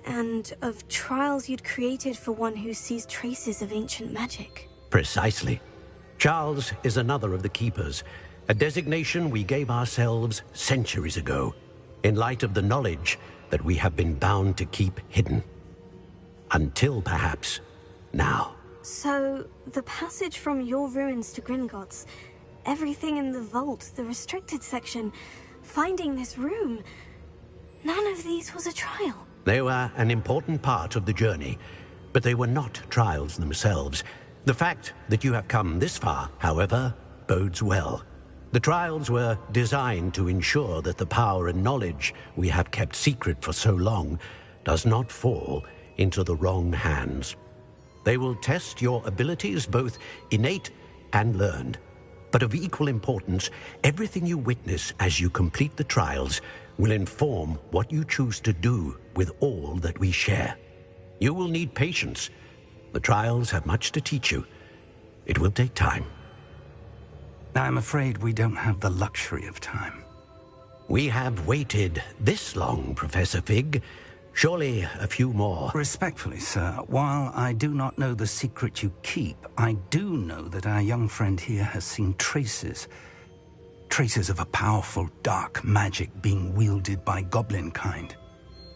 A: and of trials you'd created for one who sees traces of ancient magic.
K: Precisely. Charles is another of the Keepers, a designation we gave ourselves centuries ago, in light of the knowledge that we have been bound to keep hidden. Until, perhaps, now.
A: So, the passage from your ruins to Gringotts, everything in the vault, the restricted section, finding this room, none of these was a trial.
K: They were an important part of the journey, but they were not trials themselves. The fact that you have come this far, however, bodes well. The trials were designed to ensure that the power and knowledge we have kept secret for so long does not fall into the wrong hands. They will test your abilities, both innate and learned. But of equal importance, everything you witness as you complete the trials will inform what you choose to do with all that we share. You will need patience. The trials have much to teach you. It will take time.
D: I'm afraid we don't have the luxury of time.
K: We have waited this long, Professor Fig. Surely a few more.
D: Respectfully, sir, while I do not know the secret you keep, I do know that our young friend here has seen traces of a powerful dark magic being wielded by goblin kind.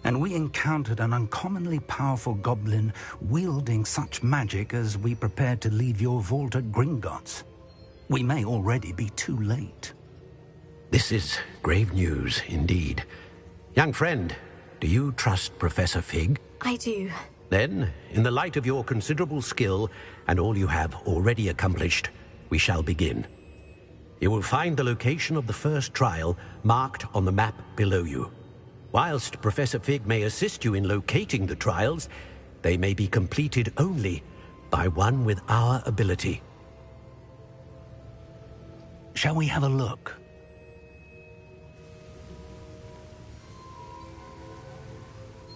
D: And we encountered an uncommonly powerful goblin wielding such magic as we prepared to leave your vault at Gringotts. We may already be too late.
K: This is grave news indeed. Young friend, do you trust Professor Fig?
A: I do.
K: Then, in the light of your considerable skill and all you have already accomplished, we shall begin. You will find the location of the first trial marked on the map below you. Whilst Professor Fig may assist you in locating the trials, they may be completed only by one with our ability.
D: Shall we have a look?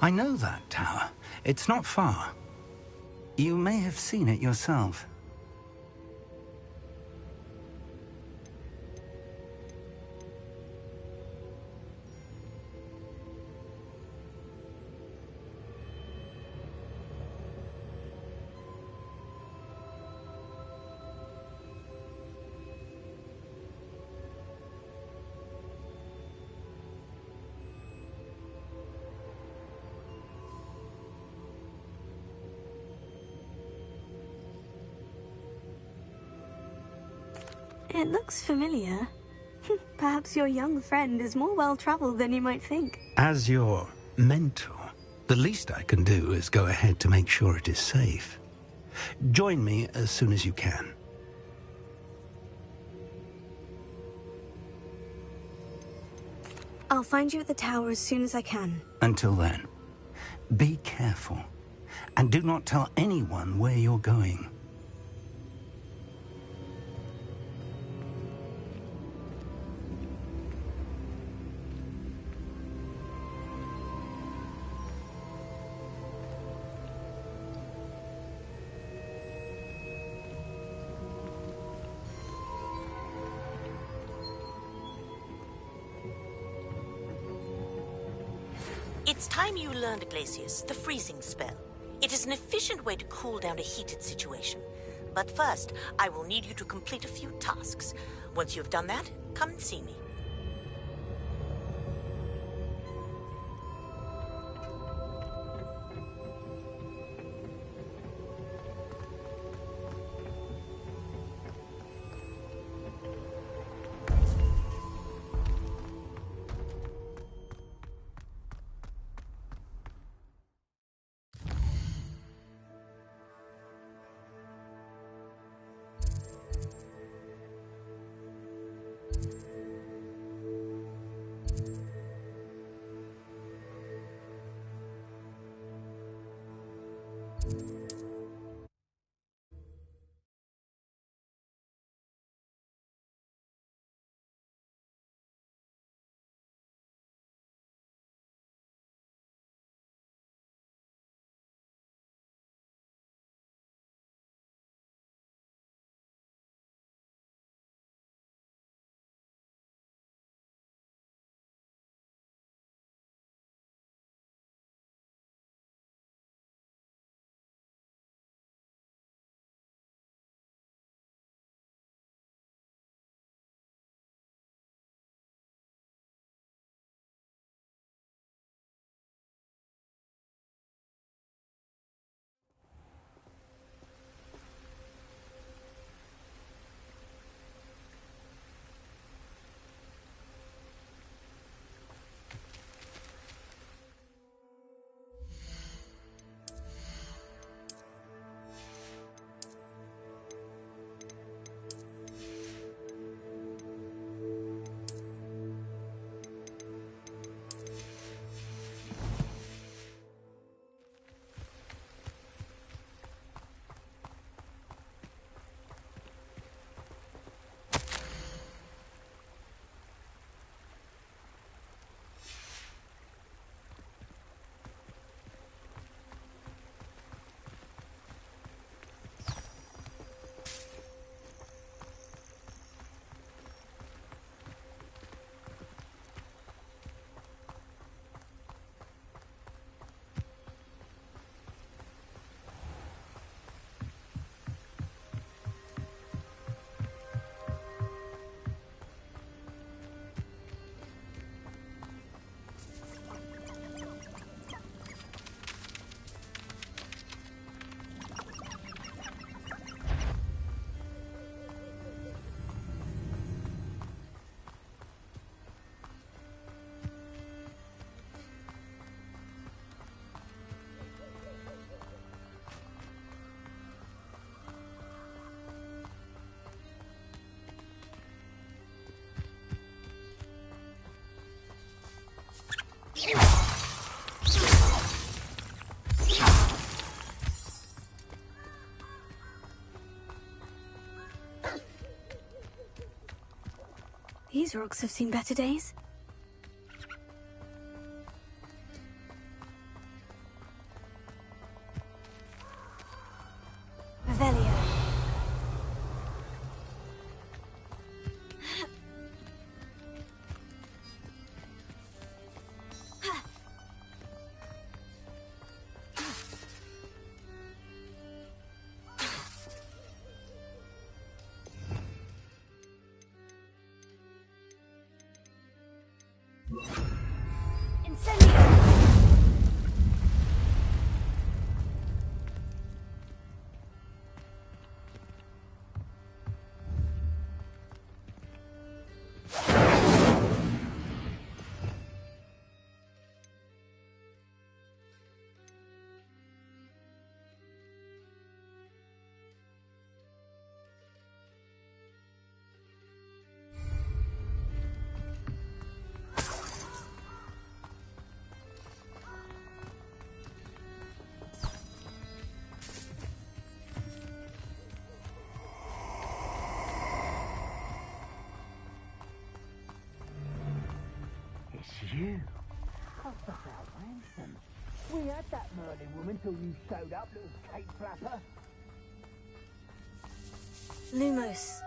D: I know that tower. It's not far. You may have seen it yourself.
A: It looks familiar. Perhaps your young friend is more well-traveled than you might think.
D: As your mentor, the least I can do is go ahead to make sure it is safe. Join me as soon as you can.
A: I'll find you at the tower as soon as I can.
D: Until then, be careful, and do not tell anyone where you're going.
E: It's time you learned, Glacius, the freezing spell. It is an efficient way to cool down a heated situation. But first, I will need you to complete a few tasks. Once you've done that, come and see me.
A: These rocks have seen better days. Revelio.
G: You? Oh, stuff out, Ransom. We had that Merlin woman till you showed up, little cake flapper.
A: Lumos.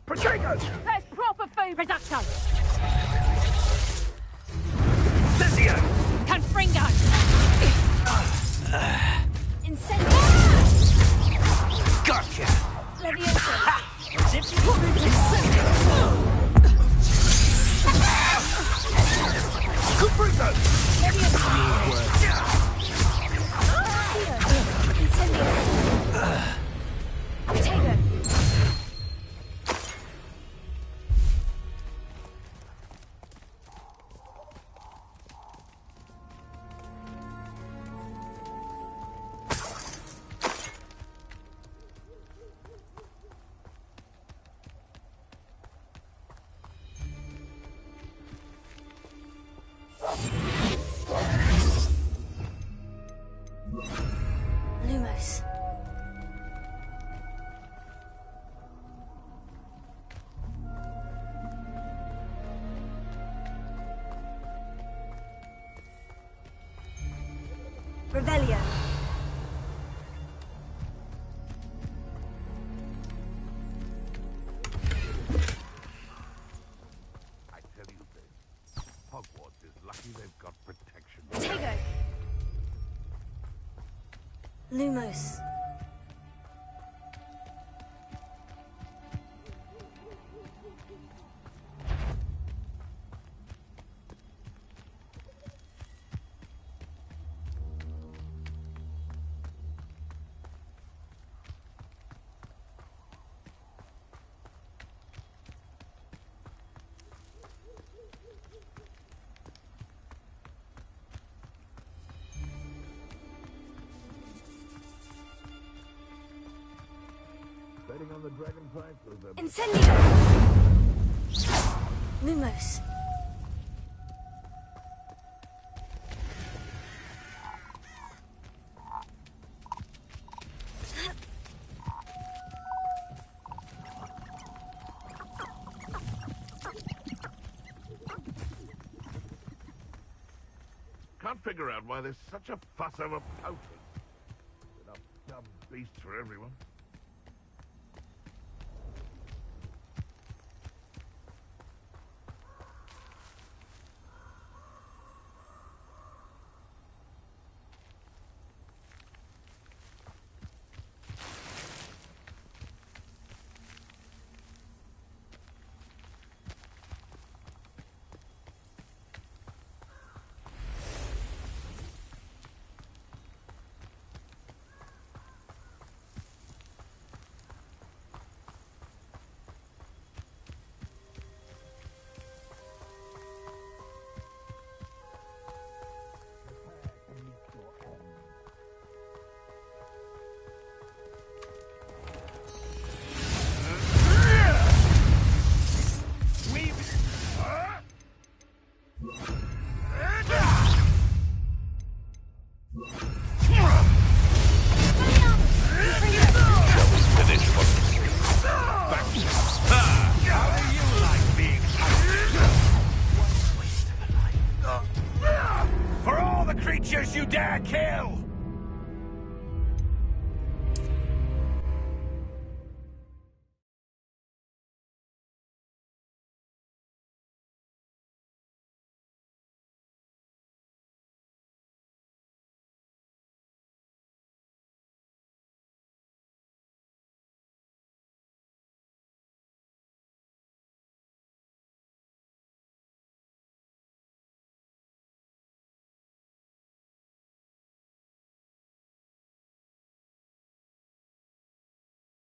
G: Potatoes!
M: That's proper food production!
G: Cesio!
M: Confringo!
A: Incendio!
G: Gotcha!
A: Leviosa!
G: As if you wanted to
A: Revelio.
C: I tell you this, Hogwarts is lucky they've got protection.
A: Tego. Lumos.
C: Betting on the dragon price was a...
A: Incendio. Lumos.
C: Can't figure out why there's such a fuss over potions. Enough dumb beasts for everyone.
J: You dare kill!